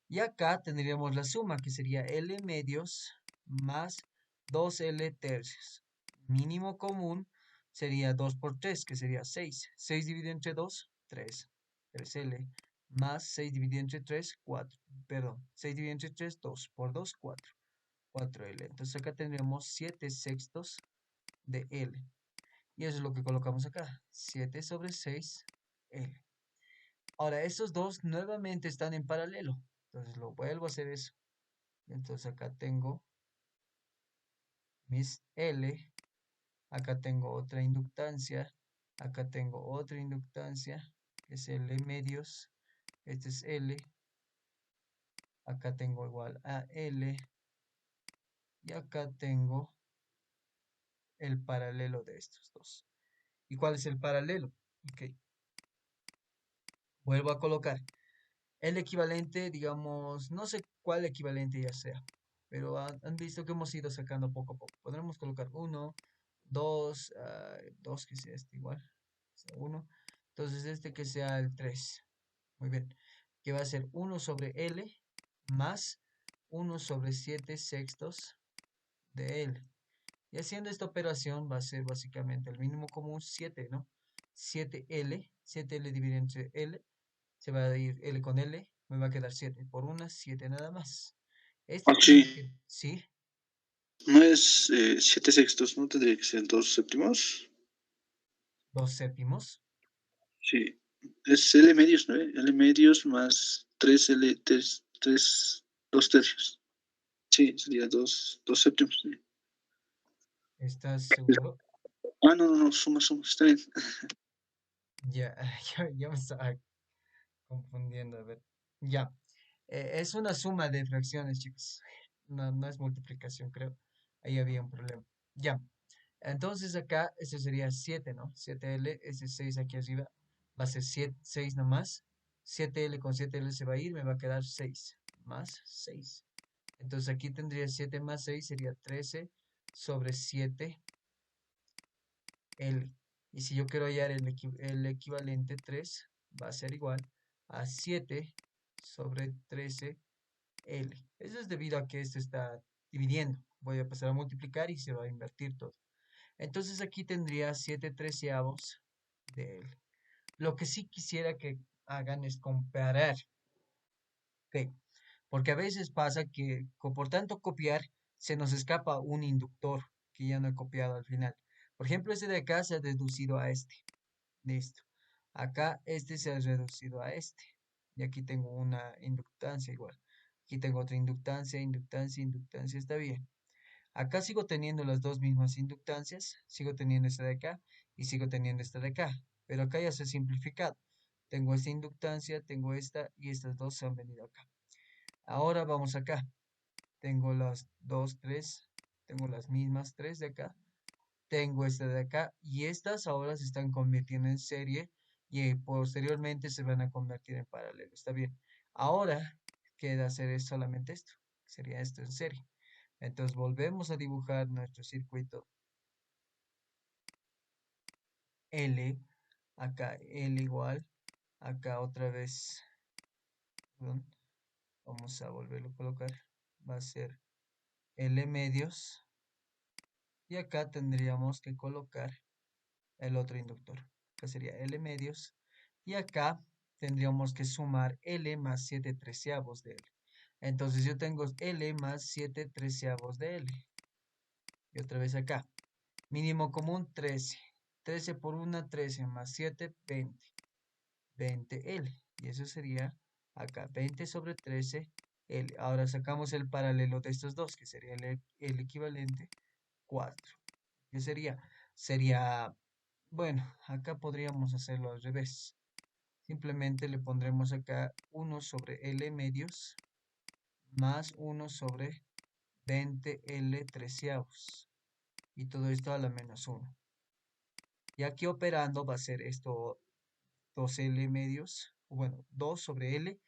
Y acá tendríamos la suma, que sería L medios más 2L tercios. Mínimo común sería 2 por 3, que sería 6. 6 dividido entre 2, 3. 3L. Más 6 dividido entre 3, 4. Perdón, 6 dividido entre 3, 2. Por 2, 4. 4L. Entonces acá tendríamos 7 sextos de L. Y eso es lo que colocamos acá. 7 sobre 6 L. Ahora, estos dos nuevamente están en paralelo. Entonces lo vuelvo a hacer eso. Entonces acá tengo mis L. Acá tengo otra inductancia. Acá tengo otra inductancia, que es L medios. Este es L. Acá tengo igual a L. Y acá tengo el paralelo de estos dos. ¿Y cuál es el paralelo? Ok. Vuelvo a colocar. El equivalente, digamos, no sé cuál equivalente ya sea, pero han visto que hemos ido sacando poco a poco. Podremos colocar 1, 2, 2 que sea este igual, sea 1. Entonces este que sea el 3. Muy bien. Que va a ser 1 sobre L más 1 sobre 7 sextos de L. Y haciendo esta operación va a ser básicamente el mínimo común 7, ¿no? 7L, 7L dividido entre L, se va a ir L con L, me va a quedar 7. Por una, 7 nada más. Este Sí, tendría que, ¿sí? no es 7 sextos, ¿no? Tendría que ser 2 séptimos. 2 séptimos. Sí, es L medios, ¿no? L medios más 3 L, 2 tercios. Sí, sería 2 séptimos. Sí. ¿Estás seguro? No, suma, está bien. Ya, ya me estaba confundiendo. A ver. Ya. Es una suma de fracciones, chicos. No, no es multiplicación, creo. Ahí había un problema. Ya. Entonces acá, ese sería 7, ¿no? 7L, ese 6 aquí arriba, va a ser 7, 6 nomás. 7L con 7L se va a ir, me va a quedar 6, más 6. Entonces aquí tendría 7 más 6, sería 13 sobre 7L. Y si yo quiero hallar el equivalente 3, va a ser igual a 7 sobre 13L. Eso es debido a que esto está dividiendo. Voy a pasar a multiplicar y se va a invertir todo. Entonces aquí tendría 7 treceavos de L. Lo que sí quisiera que hagan es comparar. ¿Ok? Porque a veces pasa que por tanto copiar se nos escapa un inductor que ya no he copiado al final. Por ejemplo, este de acá se ha reducido a este. Listo. Acá este se ha reducido a este. Y aquí tengo una inductancia igual. Aquí tengo otra inductancia, inductancia, inductancia. Está bien. Acá sigo teniendo las dos mismas inductancias, sigo teniendo esta de acá y sigo teniendo esta de acá, pero acá ya se ha simplificado. Tengo esta inductancia, tengo esta y estas dos se han venido acá. Ahora vamos acá. Tengo las dos, tres, tengo las mismas tres de acá, tengo esta de acá y estas ahora se están convirtiendo en serie y posteriormente se van a convertir en paralelo. Está bien. Ahora queda hacer solamente esto, sería esto en serie. Entonces volvemos a dibujar nuestro circuito L, acá L igual, acá otra vez, perdón, vamos a volverlo a colocar, va a ser L medios, y acá tendríamos que colocar el otro inductor, acá sería L medios, y acá tendríamos que sumar L más 7 treceavos de L. Entonces yo tengo L más 7 treceavos de L, y otra vez acá. Mínimo común 13. 13 por 1, 13 más 7, 20. 20L. Y eso sería acá 20 sobre 13L. Ahora sacamos el paralelo de estos dos, que sería el equivalente 4. ¿Qué sería? Sería, bueno, acá podríamos hacerlo al revés. Simplemente le pondremos acá 1 sobre L medios más 1 sobre 20L treceavos. Y todo esto a la menos 1. Y aquí operando va a ser esto 2L medios, o bueno, 2 sobre L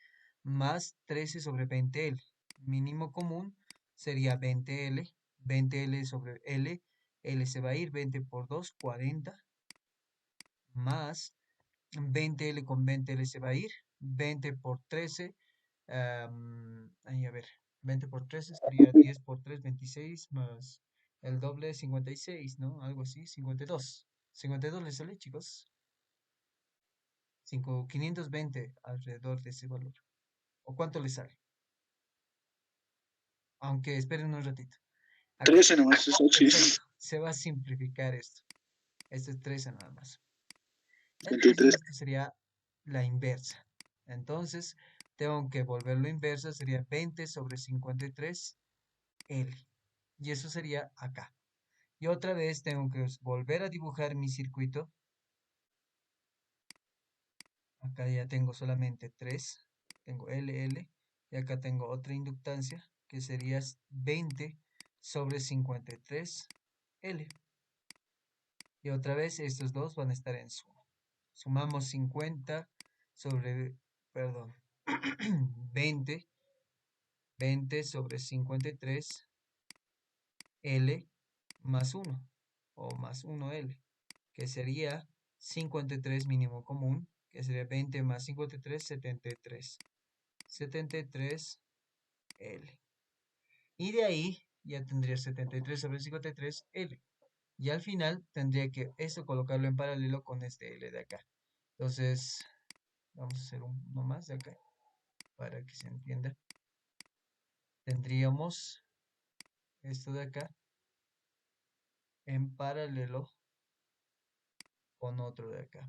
más 13 sobre 20L. Mínimo común sería 20L, 20L sobre L, L se va a ir, 20 por 2, 40, más 20L con 20L se va a ir, 20 por 13, ahí a ver, 20 por 13 sería 10 por 3, 26, más El doble es 56, ¿no? Algo así, 52. 52 le sale, chicos. 520 alrededor de ese valor. ¿O cuánto le sale? Aunque esperen un ratito. Acá, 13 nomás, es Oxy. exacto, se va a simplificar esto. Esto es 13 nada más. Entonces 23. esto sería la inversa. Entonces tengo que volverlo inversa, sería 20 sobre 53 L. Y eso sería acá. Y otra vez tengo que volver a dibujar mi circuito. Acá ya tengo solamente 3. Tengo LL. Y acá tengo otra inductancia que sería 20 sobre 53 L. Y otra vez estos dos van a estar en suma. Sumamos 50 sobre, perdón, 20, 20 sobre 53 L más 1 o más 1L, que sería 53 mínimo común, que sería 20 más 53, 73. 73 L. Y de ahí ya tendría 73 sobre 53 L. Y al final tendría que esto colocarlo en paralelo con este L de acá. Entonces, vamos a hacer uno más de acá para que se entienda. Tendríamos esto de acá en paralelo con otro de acá.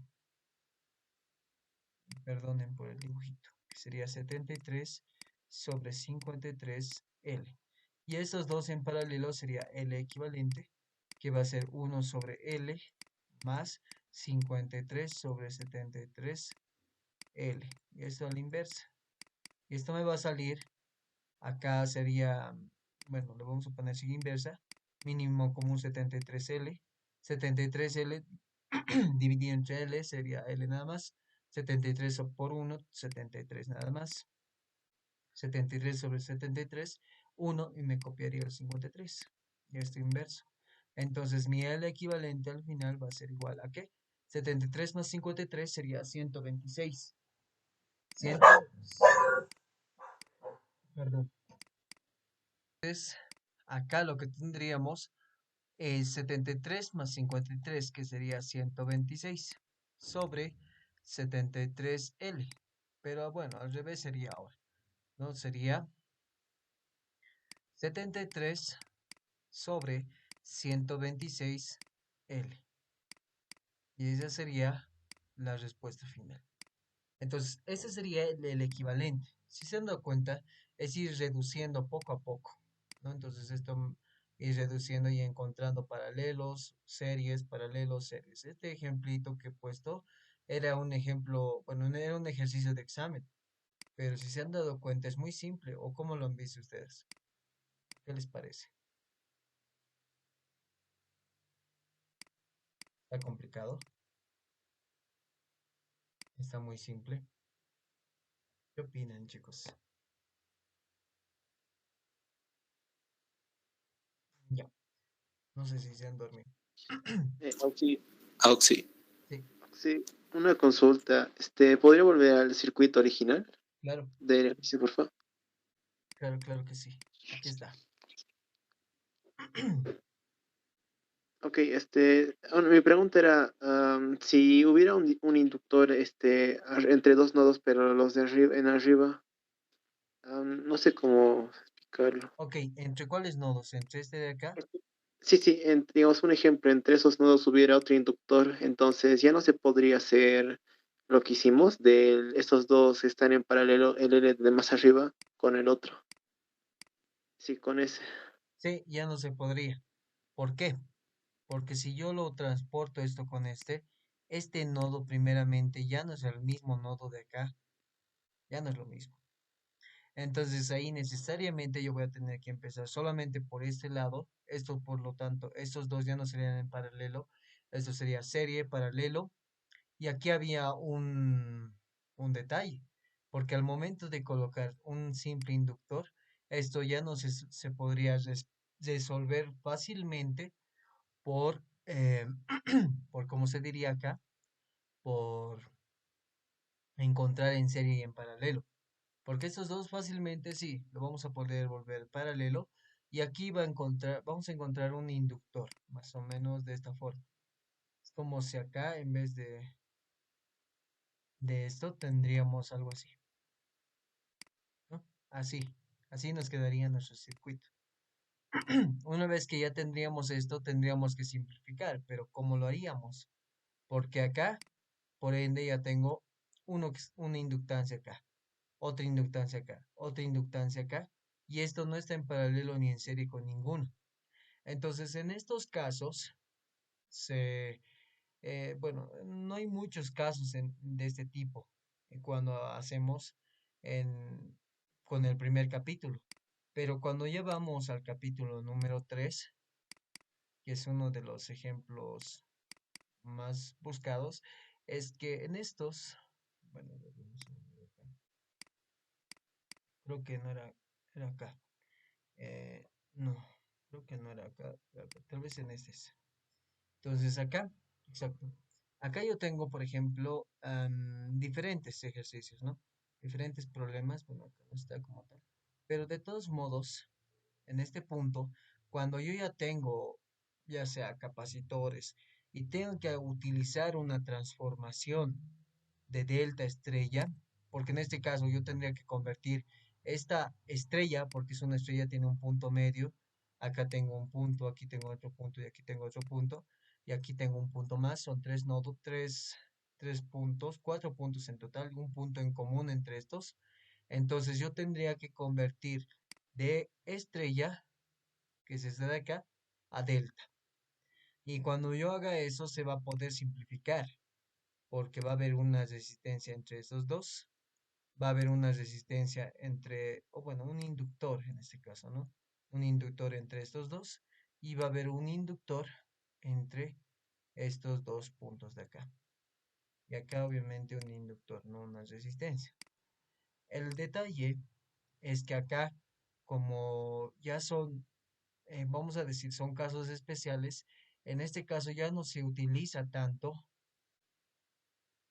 Perdonen por el dibujito, que sería 73 sobre 53L. Y estos dos en paralelo sería L equivalente, que va a ser 1 sobre L más 53 sobre 73L. Y esto a la inversa. Y esto me va a salir, acá sería, bueno, le vamos a poner sin inversa, mínimo común 73L. 73L dividido entre L sería L nada más. 73 por 1, 73 nada más. 73 sobre 73, 1 y me copiaría el 53. Y esto inverso. Entonces mi L equivalente al final va a ser igual a ¿qué? 73 más 53 sería 126. 100, perdón. Entonces, acá lo que tendríamos es 73 más 53, que sería 126, sobre 73L. Pero bueno, al revés sería ahora, ¿no? Sería 73 sobre 126L. Y esa sería la respuesta final. Entonces, ese sería el equivalente. Si se han dado cuenta, es ir reduciendo poco a poco, ¿no? Entonces, esto ir reduciendo y encontrando paralelos, series. Este ejemplito que he puesto era un ejemplo, bueno, era un ejercicio de examen, pero si se han dado cuenta, es muy simple. ¿O cómo lo han visto ustedes? ¿Qué les parece? ¿Está complicado? ¿Está muy simple? ¿Qué opinan, chicos? Ya, no sé si se han dormido. Oxy, Auxi. Sí, sí, una consulta. ¿Podría volver al circuito original claro, de ejercicio, por favor? claro, claro que sí. Aquí está. Ok, bueno, mi pregunta era, si hubiera un inductor, entre dos nodos, pero los de arriba, en arriba, no sé cómo explicarlo. Ok, ¿entre cuáles nodos? ¿Entre este de acá? Sí, sí, digamos un ejemplo, entre esos nodos hubiera otro inductor, entonces ya no se podría hacer lo que hicimos de estos dos que están en paralelo, el L de más arriba con el otro. Sí, con ese. Sí, ya no se podría. ¿Por qué? Porque si yo lo transporto esto con este nodo primeramente ya no es el mismo nodo de acá, ya no es lo mismo. Entonces ahí necesariamente yo voy a tener que empezar solamente por este lado. Esto, por lo tanto, estos dos ya no serían en paralelo. Esto sería serie, paralelo. Y aquí había un detalle, porque al momento de colocar un simple inductor, esto ya no se podría resolver fácilmente por, por, como se diría acá, por encontrar en serie y en paralelo. Porque estos dos fácilmente sí, lo vamos a poder volver paralelo Y aquí vamos a encontrar un inductor, más o menos de esta forma. Es como si acá, en vez de esto, tendríamos algo así, ¿no? Así nos quedaría nuestro circuito. Una vez que ya tendríamos esto, tendríamos que simplificar, pero ¿cómo lo haríamos? Porque acá, por ende, ya tengo una inductancia acá, otra inductancia acá, otra inductancia acá, y esto no está en paralelo ni en serie con ninguno. Entonces, en estos casos, bueno, no hay muchos casos de este tipo cuando hacemos con el primer capítulo, pero cuando ya vamos al capítulo número 3, que es uno de los ejemplos más buscados, es que en estos, bueno, a ver, vamos a ver acá. Creo que no era acá. No, creo que no era acá, tal vez en este es. Entonces acá, exacto. Acá yo tengo, por ejemplo, diferentes ejercicios, ¿no? Diferentes problemas, bueno, acá no está como tal. Pero de todos modos, en este punto, cuando yo ya tengo, ya sea capacitores, y tengo que utilizar una transformación de delta estrella, porque en este caso yo tendría que convertir esta estrella, porque es una estrella, tiene un punto medio, acá tengo un punto, aquí tengo otro punto y aquí tengo otro punto, y aquí tengo un punto más, son tres nodos, tres puntos, 4 puntos en total, un punto en común entre estos. Entonces yo tendría que convertir de estrella, que es esta de acá, a delta. Y cuando yo haga eso se va a poder simplificar, porque va a haber una resistencia entre esos dos, va a haber una resistencia entre, o bueno, un inductor en este caso, ¿no? Un inductor entre estos dos, y va a haber un inductor entre estos dos puntos de acá. Y acá obviamente un inductor, no una resistencia. El detalle es que acá, como ya son, vamos a decir, son casos especiales, en este caso ya no se utiliza tanto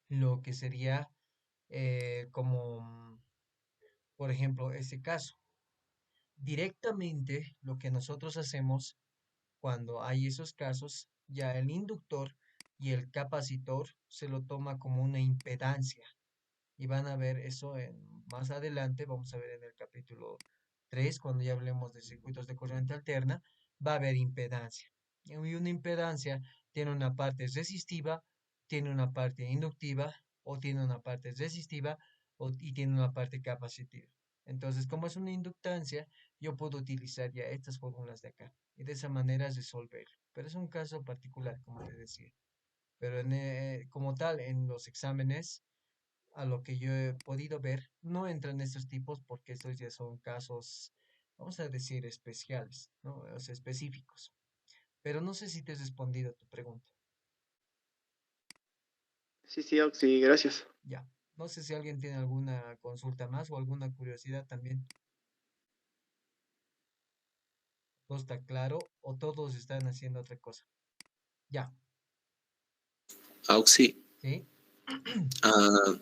lo que sería como, por ejemplo, este caso. Directamente lo que nosotros hacemos cuando hay esos casos, ya el inductor y el capacitor se lo toma como una impedancia. Y van a ver eso más adelante, vamos a ver en el capítulo 3 cuando ya hablemos de circuitos de corriente alterna, va a haber impedancia. Y una impedancia tiene una parte resistiva, tiene una parte inductiva, o tiene una parte resistiva, y tiene una parte capacitiva. Entonces, como es una inductancia, yo puedo utilizar ya estas fórmulas de acá y de esa manera resolverlo. Pero es un caso particular, como te decía. Pero como tal, en los exámenes, a lo que yo he podido ver, no entran estos tipos porque estos ya son casos, vamos a decir, especiales, ¿no? O sea, específicos. Pero no sé si te he respondido a tu pregunta. Sí, sí, Oxy, gracias. Ya. No sé si alguien tiene alguna consulta más o alguna curiosidad también. ¿Todo está claro o todos están haciendo otra cosa? Ya. Auxi, ¿Sí? ah,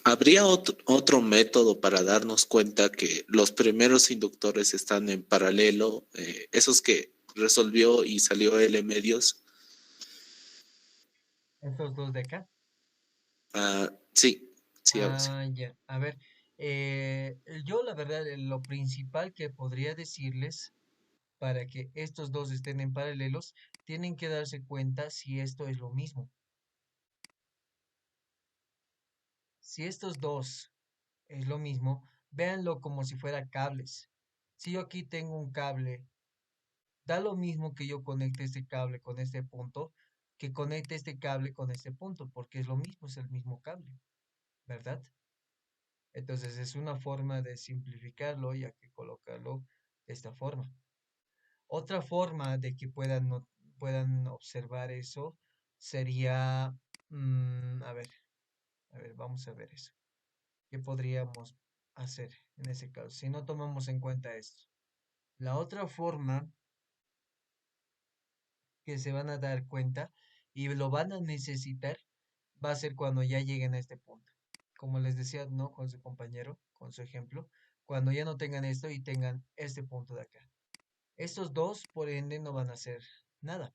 ¿habría otro método para darnos cuenta que los primeros inductores están en paralelo, esos que resolvió y salió L medios? Estos dos de acá. Sí, sí, Auxi. Ya. A ver. Yo la verdad, lo principal que podría decirles para que estos dos estén en paralelos, tienen que darse cuenta si esto es lo mismo. Si estos dos es lo mismo, véanlo como si fuera cables. Si yo aquí tengo un cable, da lo mismo que yo conecte este cable con este punto, que conecte este cable con este punto, porque es lo mismo, es el mismo cable, ¿verdad? Entonces es una forma de simplificarlo y hay que colocarlo de esta forma. Otra forma de que puedan observar eso sería, a ver, vamos a ver eso. ¿Qué podríamos hacer en ese caso si no tomamos en cuenta esto? La otra forma que se van a dar cuenta y lo van a necesitar va a ser cuando ya lleguen a este punto. Como les decía, ¿no? Con su compañero, con su ejemplo, cuando ya no tengan esto y tengan este punto de acá. Estos dos, por ende, no van a hacer nada,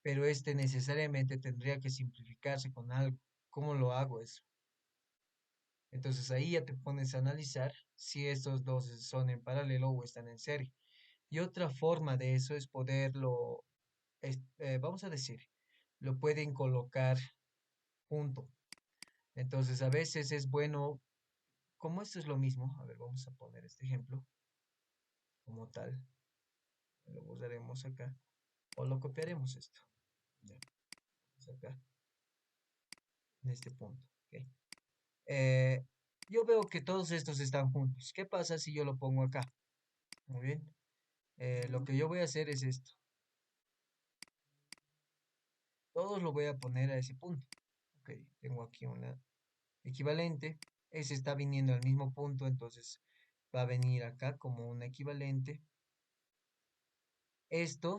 pero este necesariamente tendría que simplificarse con algo. ¿Cómo lo hago eso? Entonces ahí ya te pones a analizar si estos dos son en paralelo o están en serie. Y otra forma de eso es poderlo, vamos a decir, lo pueden colocar junto. Entonces a veces es bueno, como esto es lo mismo, a ver, vamos a poner este ejemplo como tal, lo usaremos acá, o lo copiaremos esto, ya, pues acá, en este punto, ¿ok? Eh, yo veo que todos estos están juntos. ¿Qué pasa si yo lo pongo acá? Muy bien. Lo que yo voy a hacer es esto. Todos lo voy a poner a ese punto. Ok, tengo aquí una equivalente. Ese está viniendo al mismo punto, entonces va a venir acá como un equivalente. Esto,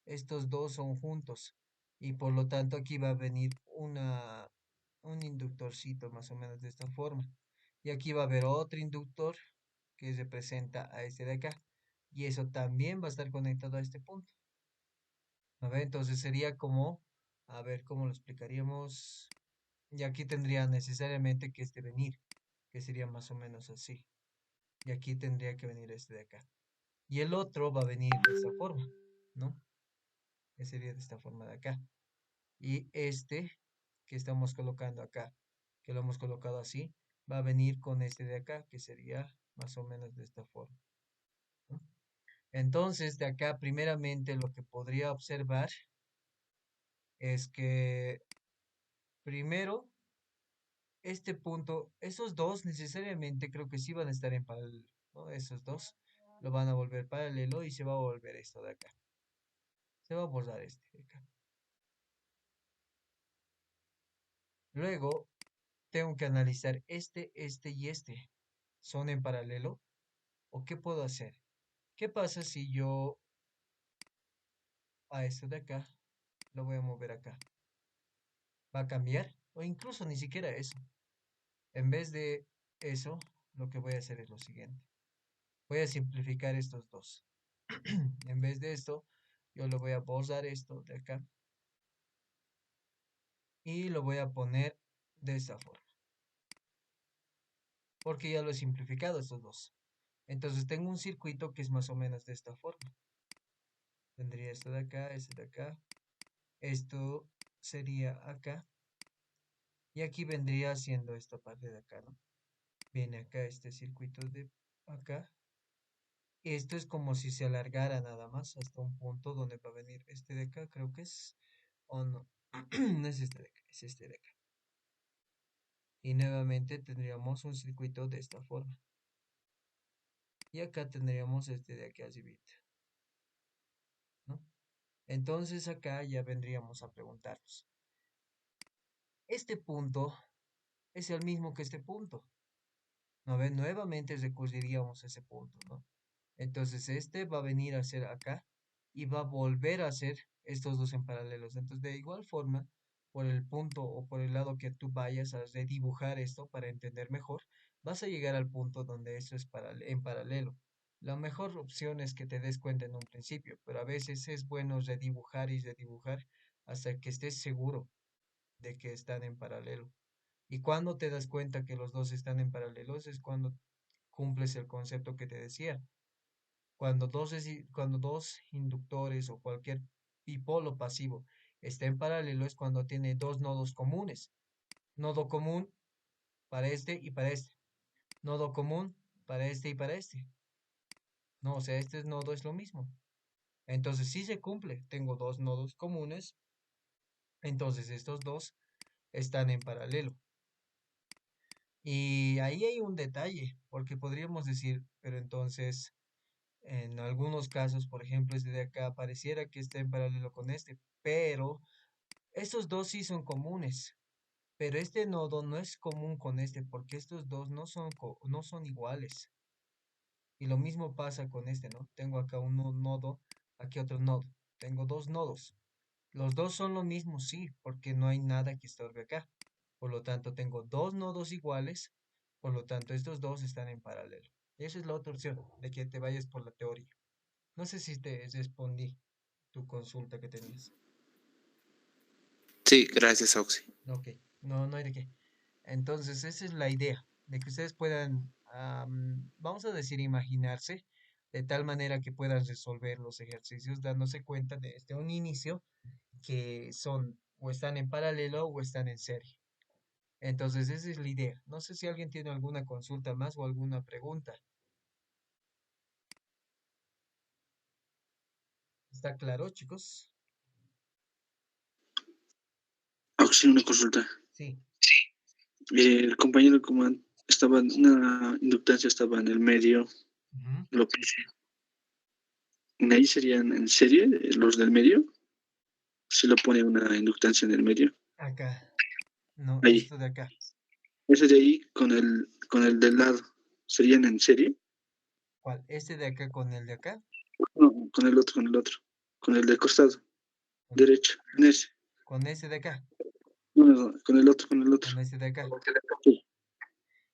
estos dos son juntos y por lo tanto aquí va a venir un inductorcito más o menos de esta forma. Y aquí va a haber otro inductor que representa a este de acá. Y eso también va a estar conectado a este punto. A ver, entonces sería como, a ver cómo lo explicaríamos. Y aquí tendría necesariamente que este venir, que sería más o menos así. Y aquí tendría que venir este de acá. Y el otro va a venir de esta forma, ¿no? Que sería de esta forma de acá. Y este que estamos colocando acá, que lo hemos colocado así, va a venir con este de acá, que sería más o menos de esta forma, ¿no? Entonces, de acá, primeramente, lo que podría observar es que primero, este punto, esos dos necesariamente creo que sí van a estar en paralelo, ¿no? Esos dos lo van a volver paralelo y se va a volver esto de acá. Se va a borrar este de acá. Luego, tengo que analizar este y este. ¿Son en paralelo? ¿O qué puedo hacer? ¿Qué pasa si yo a esto de acá lo voy a mover acá? ¿Va a cambiar? O incluso ni siquiera eso. En vez de eso, lo que voy a hacer es lo siguiente. Voy a simplificar estos dos. En vez de esto, yo lo voy a borrar esto de acá y lo voy a poner de esta forma. Porque ya lo he simplificado estos dos. Entonces tengo un circuito que es más o menos de esta forma. Tendría esto de acá, este de acá. Esto sería acá. Y aquí vendría siendo esta parte de acá, ¿no? Viene acá este circuito de acá. Esto es como si se alargara nada más hasta un punto donde va a venir este de acá, creo que es, o no, no es este de acá, es este de acá. Y nuevamente tendríamos un circuito de esta forma. Y acá tendríamos este de aquí arribita, ¿no? Entonces acá ya vendríamos a preguntarnos, ¿este punto es el mismo que este punto? ¿No ven? Nuevamente recurriríamos a ese punto, ¿no? Entonces este va a venir a ser acá y va a volver a ser estos dos en paralelos. Entonces de igual forma, por el punto o por el lado que tú vayas a redibujar esto para entender mejor, vas a llegar al punto donde esto es en paralelo. La mejor opción es que te des cuenta en un principio, pero a veces es bueno redibujar y redibujar hasta que estés seguro de que están en paralelo. Y cuando te das cuenta que los dos están en paralelos es cuando cumples el concepto que te decía. Cuando dos inductores o cualquier dipolo pasivo está en paralelo es cuando tiene dos nodos comunes. Nodo común para este y para este. Nodo común para este y para este. No, o sea, este nodo es lo mismo. Entonces sí se cumple. Tengo dos nodos comunes. Entonces estos dos están en paralelo. Y ahí hay un detalle, porque podríamos decir, pero entonces, en algunos casos, por ejemplo, este de acá pareciera que está en paralelo con este, pero estos dos sí son comunes, pero este nodo no es común con este, porque estos dos no son iguales. Y lo mismo pasa con este, ¿no? Tengo acá un nodo, aquí otro nodo. Tengo dos nodos. Los dos son lo mismo, sí, porque no hay nada que estorbe acá. Por lo tanto, tengo dos nodos iguales, por lo tanto, estos dos están en paralelo. Esa es la otra opción, de que te vayas por la teoría. No sé si te respondí tu consulta que tenías. Sí, gracias, Auxi. Ok, no, no hay de qué. Entonces, esa es la idea, de que ustedes puedan, vamos a decir, imaginarse de tal manera que puedan resolver los ejercicios dándose cuenta desde un inicio que son o están en paralelo o están en serie. Entonces, esa es la idea. No sé si alguien tiene alguna consulta más o alguna pregunta. ¿Está claro, chicos? Auxilio, una consulta. Sí. El compañero como estaba en una inductancia, estaba en el medio, Ujú. lo puse. ¿En ahí serían en serie los del medio? Si lo pone una inductancia en el medio. Acá. No, Ahí. esto de acá. Ese de ahí con el del lado. ¿Serían en serie? ¿Cuál? ¿Este de acá con el de acá? No, con el otro, con el otro. Con el del costado, Con, derecho. En ese. con ese de acá. No, no, no, con el otro, con el otro. Con ese de acá. Sí.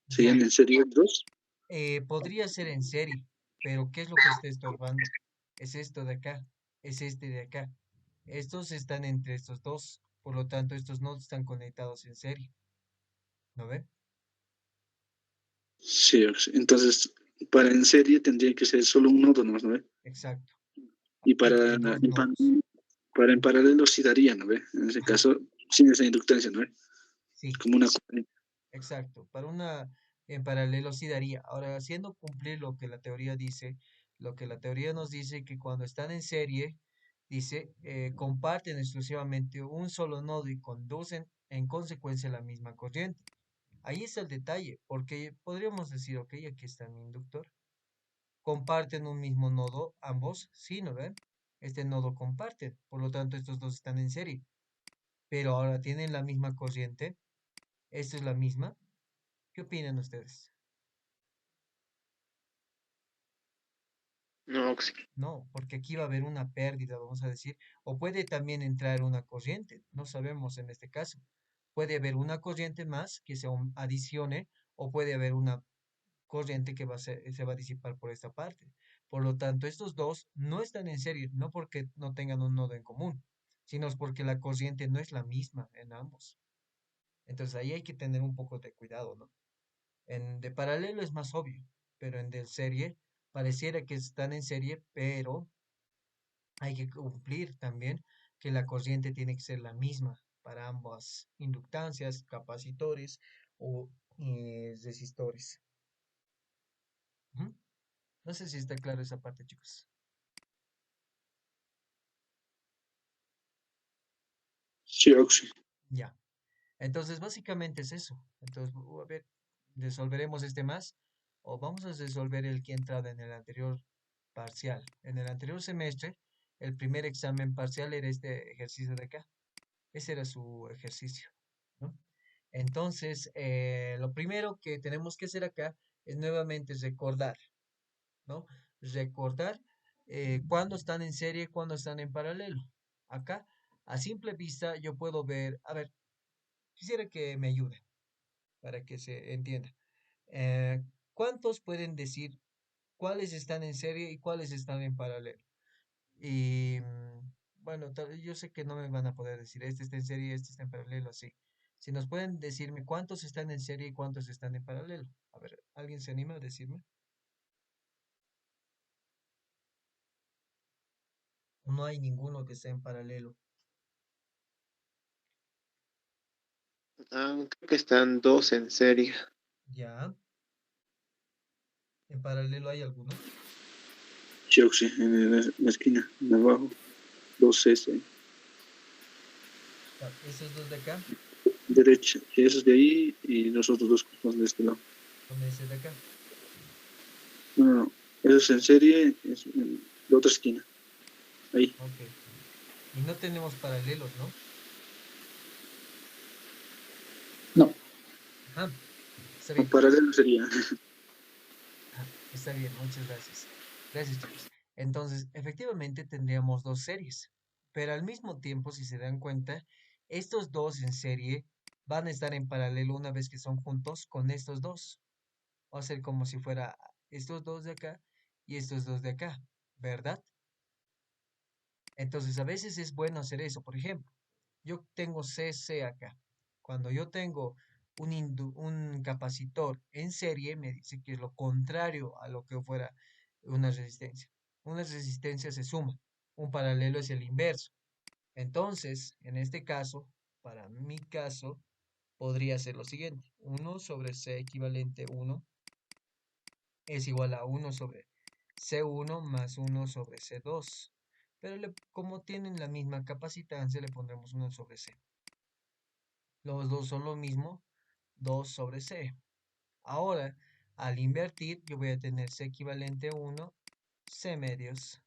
Ya. ¿Serían en serie dos? Podría ser en serie, pero ¿qué es lo que está estorbando? Es esto de acá, es este de acá. Estos están entre estos dos, por lo tanto estos no están conectados en serie. ¿No ve? Sí, entonces para en serie tendría que ser solo un nodo nomás, ¿no ve? Exacto. Y Entre dos nodos. para en paralelo sí daría, ¿no ve? En ese Ajá. caso, sin esa inductancia, ¿no ve? Sí, Como una... exacto. Para una en paralelo sí daría. Ahora, haciendo cumplir lo que la teoría dice, lo que la teoría nos dice que cuando están en serie, dice, comparten exclusivamente un solo nodo y conducen en consecuencia la misma corriente. Ahí está el detalle, porque podríamos decir, ok, aquí está mi inductor. Comparten un mismo nodo, ambos, sí, ¿no ven? Este nodo comparten, por lo tanto estos dos están en serie, pero ahora tienen la misma corriente, esta es la misma. ¿Qué opinan ustedes? No, Auxi. No, porque aquí va a haber una pérdida, vamos a decir, o puede también entrar una corriente, no sabemos en este caso. Puede haber una corriente más que se adicione o puede haber una corriente que se va a disipar por esta parte. Por lo tanto, estos dos no están en serie, no porque no tengan un nodo en común, sino es porque la corriente no es la misma en ambos. Entonces ahí hay que tener un poco de cuidado, ¿no? En de paralelo es más obvio, pero en de serie pareciera que están en serie, pero hay que cumplir también que la corriente tiene que ser la misma para ambas inductancias, capacitores o resistores. Ujú. No sé si está claro esa parte, chicos. Sí, Auxi. Ya. Entonces, básicamente es eso. Entonces, a ver, resolveremos este más o vamos a resolver el que ha entrado en el anterior parcial. En el anterior semestre, el primer examen parcial era este ejercicio de acá. Ese era su ejercicio, ¿no? Entonces, lo primero que tenemos que hacer acá es nuevamente recordar, ¿no? Recordar cuándo están en serie, cuándo están en paralelo. Acá, a simple vista, yo puedo ver, a ver, quisiera que me ayude para que se entienda. ¿Cuántos pueden decir cuáles están en serie y cuáles están en paralelo? Y bueno, yo sé que no me van a poder decir, este está en serie, este está en paralelo, así. Si nos pueden decirme cuántos están en serie y cuántos están en paralelo. A ver, ¿alguien se anima a decirme? No hay ninguno que esté en paralelo. Creo que están dos en serie. ¿Ya? ¿En paralelo hay alguno? Sí, Auxi, en la esquina, en abajo. Dos S. Esos dos de acá, Derecha. Esos de ahí y los otros dos cosas de este lado. con ese de acá. No, no, no. Eso es en serie, es en la otra esquina. Ahí. Ok. Y no tenemos paralelos, ¿no? No. Ajá. Está En bien. paralelo sería. Está bien, muchas gracias. Gracias, chicos. Entonces, efectivamente tendríamos dos series, pero al mismo tiempo, si se dan cuenta, estos dos en serie van a estar en paralelo una vez que son juntos con estos dos. Va a ser como si fuera estos dos de acá y estos dos de acá, ¿verdad? Entonces a veces es bueno hacer eso. Por ejemplo, yo tengo CC acá. Cuando yo tengo un capacitor en serie, me dice que es lo contrario a lo que fuera una resistencia. Una resistencia se suma, un paralelo es el inverso. Entonces, en este caso, para mi caso, podría ser lo siguiente. 1/C equivalente 1 es igual a 1/C1 más 1/C2. Pero como tienen la misma capacitancia, le pondremos 1/C. Los dos son lo mismo, 2/C. Ahora, al invertir, yo voy a tener C equivalente 1, C medios.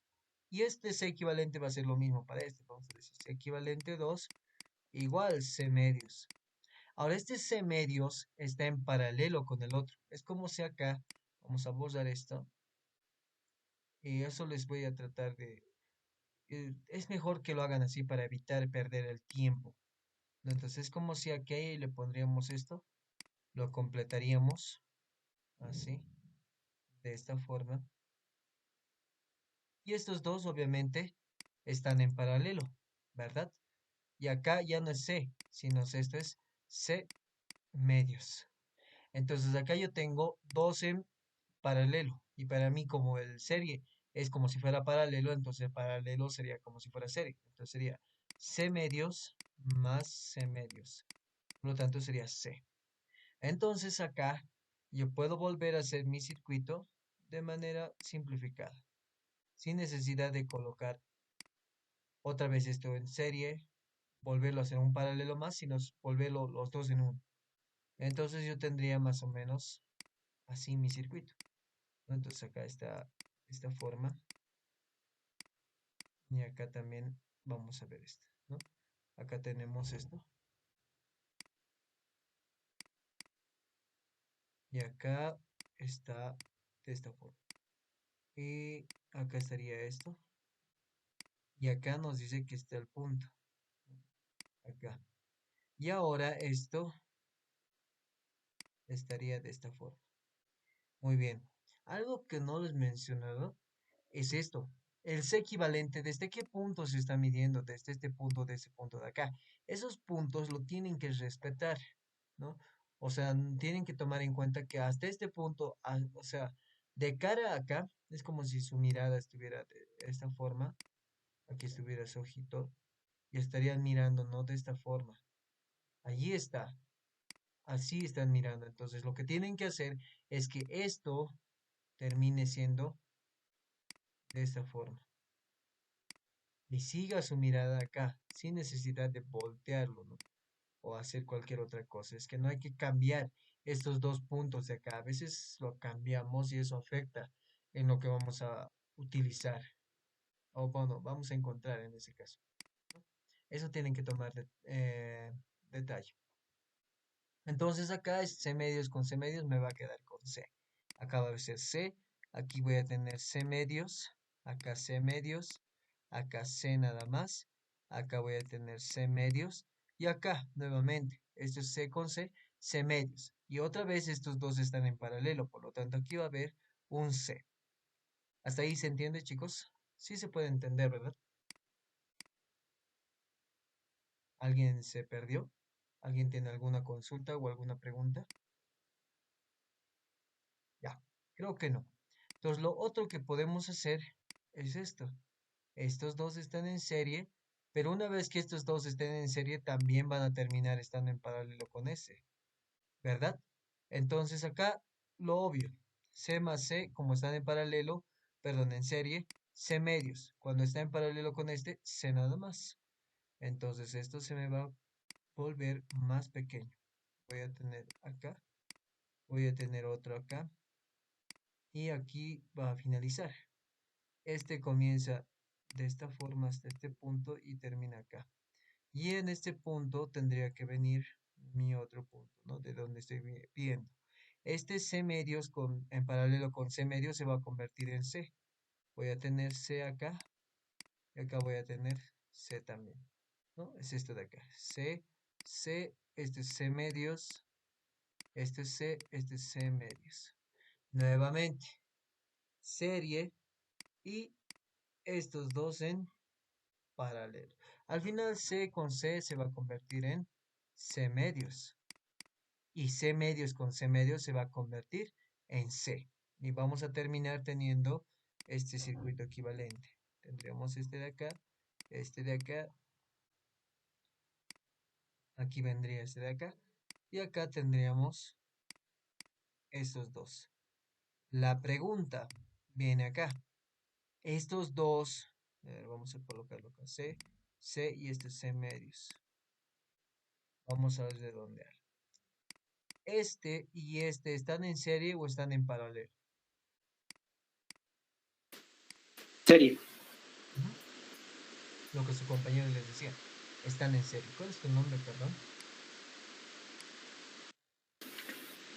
Y este C equivalente va a ser lo mismo para este. Vamos a decir C equivalente 2 igual C medios. Ahora, este C medios está en paralelo con el otro. Es como si acá, vamos a borrar esto. Y eso les voy a tratar de... es mejor que lo hagan así para evitar perder el tiempo, ¿no? Entonces, es como si aquí le pondríamos esto, lo completaríamos así, de esta forma. Y estos dos, obviamente, están en paralelo, ¿verdad? Y acá ya no es C, sino esto es C medios. Entonces, acá yo tengo dos en paralelo. Y para mí, como el serie es como si fuera paralelo, entonces paralelo sería como si fuera serie. Entonces sería C medios más C medios. Por lo tanto, sería C. Entonces acá yo puedo volver a hacer mi circuito de manera simplificada, sin necesidad de colocar otra vez esto en serie, volverlo a hacer un paralelo más, sino volverlo los dos en uno. Entonces yo tendría más o menos así mi circuito, ¿no? Entonces acá está esta forma y acá también vamos a ver esto, ¿no? Acá tenemos esto y acá está de esta forma. Y acá estaría esto y acá nos dice que está el punto, acá. Y ahora esto estaría de esta forma. Muy bien. Algo que no les he mencionado es esto. El C equivalente, ¿desde qué punto se está midiendo? Desde este punto, de ese punto de acá. Esos puntos lo tienen que respetar, ¿no? O sea, tienen que tomar en cuenta que hasta este punto, o sea, de cara a acá, es como si su mirada estuviera de esta forma. Aquí estuviera su ojito y estarían mirando, ¿no? De esta forma. Allí está. Así están mirando. Entonces, lo que tienen que hacer es que esto termine siendo de esta forma. Y siga su mirada acá, sin necesidad de voltearlo, ¿no? O hacer cualquier otra cosa. Es que no hay que cambiar estos dos puntos de acá. A veces lo cambiamos y eso afecta en lo que vamos a utilizar. O bueno, vamos a encontrar en ese caso, ¿no? Eso tienen que tomar detalle. Entonces acá es C medios con C medios me va a quedar con C. Acá va a ser C, aquí voy a tener C medios, acá C medios, acá C nada más, acá voy a tener C medios y acá nuevamente, esto es C con C, C medios. Y otra vez estos dos están en paralelo, por lo tanto aquí va a haber un C. ¿Hasta ahí se entiende, chicos? Sí se puede entender, ¿verdad? ¿Alguien se perdió? ¿Alguien tiene alguna consulta o alguna pregunta? Ya, creo que no. Entonces, lo otro que podemos hacer es esto. Estos dos están en serie, pero una vez que estos dos estén en serie, también van a terminar estando en paralelo con ese, ¿verdad? Entonces, acá lo obvio, C más C, como están en paralelo, perdón, en serie, C medios. Cuando está en paralelo con este, C nada más. Entonces, esto se me va a volver más pequeño. Voy a tener acá, voy a tener otro acá, y aquí va a finalizar. Este comienza de esta forma hasta este punto y termina acá. Y en este punto tendría que venir mi otro punto, ¿no? De donde estoy viendo. Este C medios en paralelo con C medios se va a convertir en C. Voy a tener C acá y acá voy a tener C también, ¿no? Es esto de acá. C, C, este es C medios, este es C medios. Nuevamente. serie y estos dos en paralelo. Al final C con C se va a convertir en C medios y C medios con C medios se va a convertir en C. Y vamos a terminar teniendo este circuito equivalente. Tendremos este de acá, aquí vendría este de acá y acá tendríamos estos dos. La pregunta viene acá. Estos dos, vamos a colocarlo acá, C y este C medios. Vamos a redondear. Este y este, ¿están en serie o están en paralelo? Serie. Lo que su compañero les decía. Están en serie. ¿Cuál es tu nombre, perdón?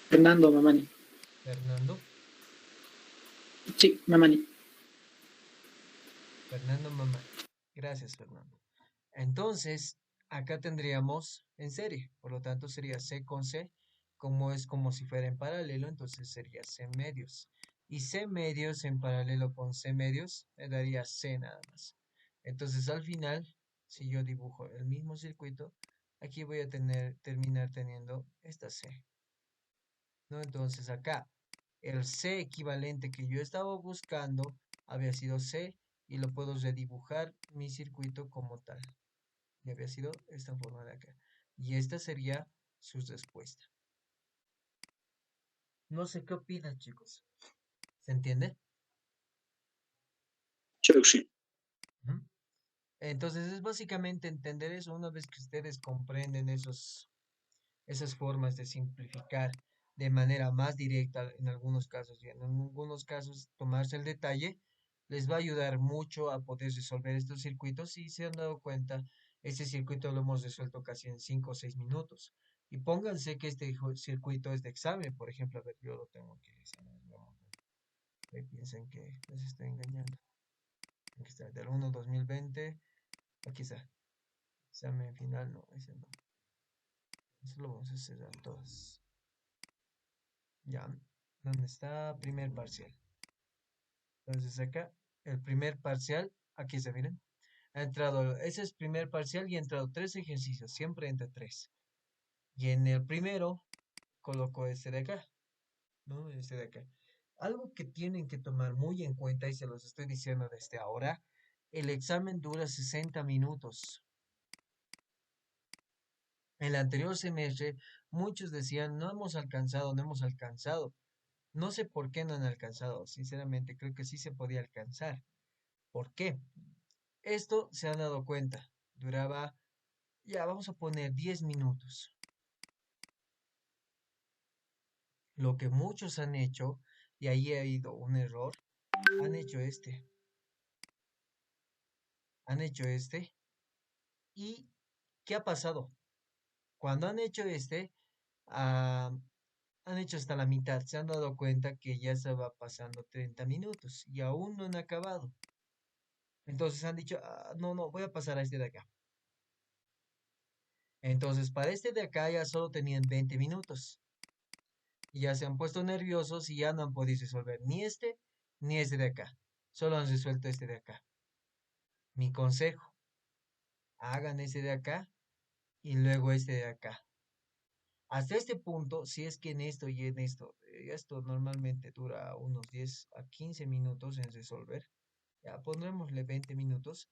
Fernando Mamani. Fernando. Sí, Mamani. Fernando Mamá. Gracias, Fernando. Entonces, acá tendríamos en serie. Por lo tanto, sería C con C. Como es como si fuera en paralelo, entonces sería C medios. Y C medios en paralelo con C medios me daría C nada más. Entonces, al final, si yo dibujo el mismo circuito, aquí voy a terminar teniendo esta C. ¿No? Entonces, acá, el C equivalente que yo estaba buscando había sido C y lo puedo redibujar mi circuito como tal. Y había sido esta forma de acá. Y esta sería su respuesta. No sé qué opinan, chicos. ¿Se entiende? Creo que sí. Ujú. Entonces es básicamente entender eso una vez que ustedes comprenden esas formas de simplificar de manera más directa en algunos casos y en algunos casos tomarse el detalle les va a ayudar mucho a poder resolver estos circuitos. Si se han dado cuenta, este circuito lo hemos resuelto casi en 5 o 6 minutos. Y pónganse que este circuito es de examen, por ejemplo, a ver, yo lo tengo que examinar, vamos a ver. Ahí piensen que les estoy engañando. Aquí está, del 1-2020, aquí está. Examen final, no, ese no. Eso lo vamos a cerrar todas. Ya, ¿dónde está primer parcial? Entonces acá, el primer parcial, aquí se miren. Ha entrado, ese es primer parcial y ha entrado 3 ejercicios, siempre entre 3. Y en el primero coloco este de acá, ¿no? Este de acá. Algo que tienen que tomar muy en cuenta, y se los estoy diciendo desde ahora, el examen dura 60 minutos. En el anterior semestre, muchos decían, no hemos alcanzado, no hemos alcanzado. No sé por qué no han alcanzado, sinceramente, creo que sí se podía alcanzar. ¿Por qué? Esto se han dado cuenta, duraba, ya vamos a poner 10 minutos. Lo que muchos han hecho, y ahí ha ido un error, han hecho este, y ¿qué ha pasado? Cuando han hecho este, ah, han hecho hasta la mitad, se han dado cuenta que ya se va pasando 30 minutos y aún no han acabado. Entonces han dicho, no, no, voy a pasar a este de acá. Entonces, para este de acá ya solo tenían 20 minutos. Y ya se han puesto nerviosos y ya no han podido resolver ni este de acá. Solo han resuelto este de acá. Mi consejo, hagan este de acá y luego este de acá. Hasta este punto, si es que en esto y en esto normalmente dura unos 10 a 15 minutos en resolver. Ya pondrémosle 20 minutos.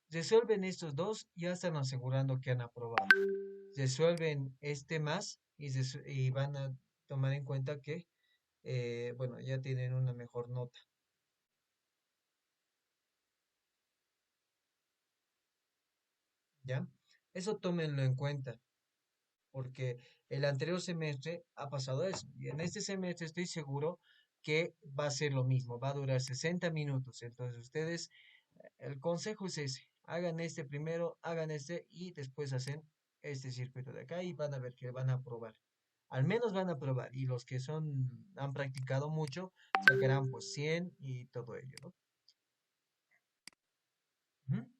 Resuelven estos dos, ya están asegurando que han aprobado. Resuelven este más y van a tomar en cuenta que, bueno, ya tienen una mejor nota. ¿Ya? Eso tómenlo en cuenta, porque el anterior semestre ha pasado eso. Y en este semestre estoy seguro que va a ser lo mismo, va a durar 60 minutos. Entonces ustedes, el consejo es ese, hagan este primero, hagan este y después hacen este circuito de acá y van a ver que van a aprobar. Al menos van a aprobar y los que han practicado mucho sacarán pues 100 y todo ello, ¿no? Ujú.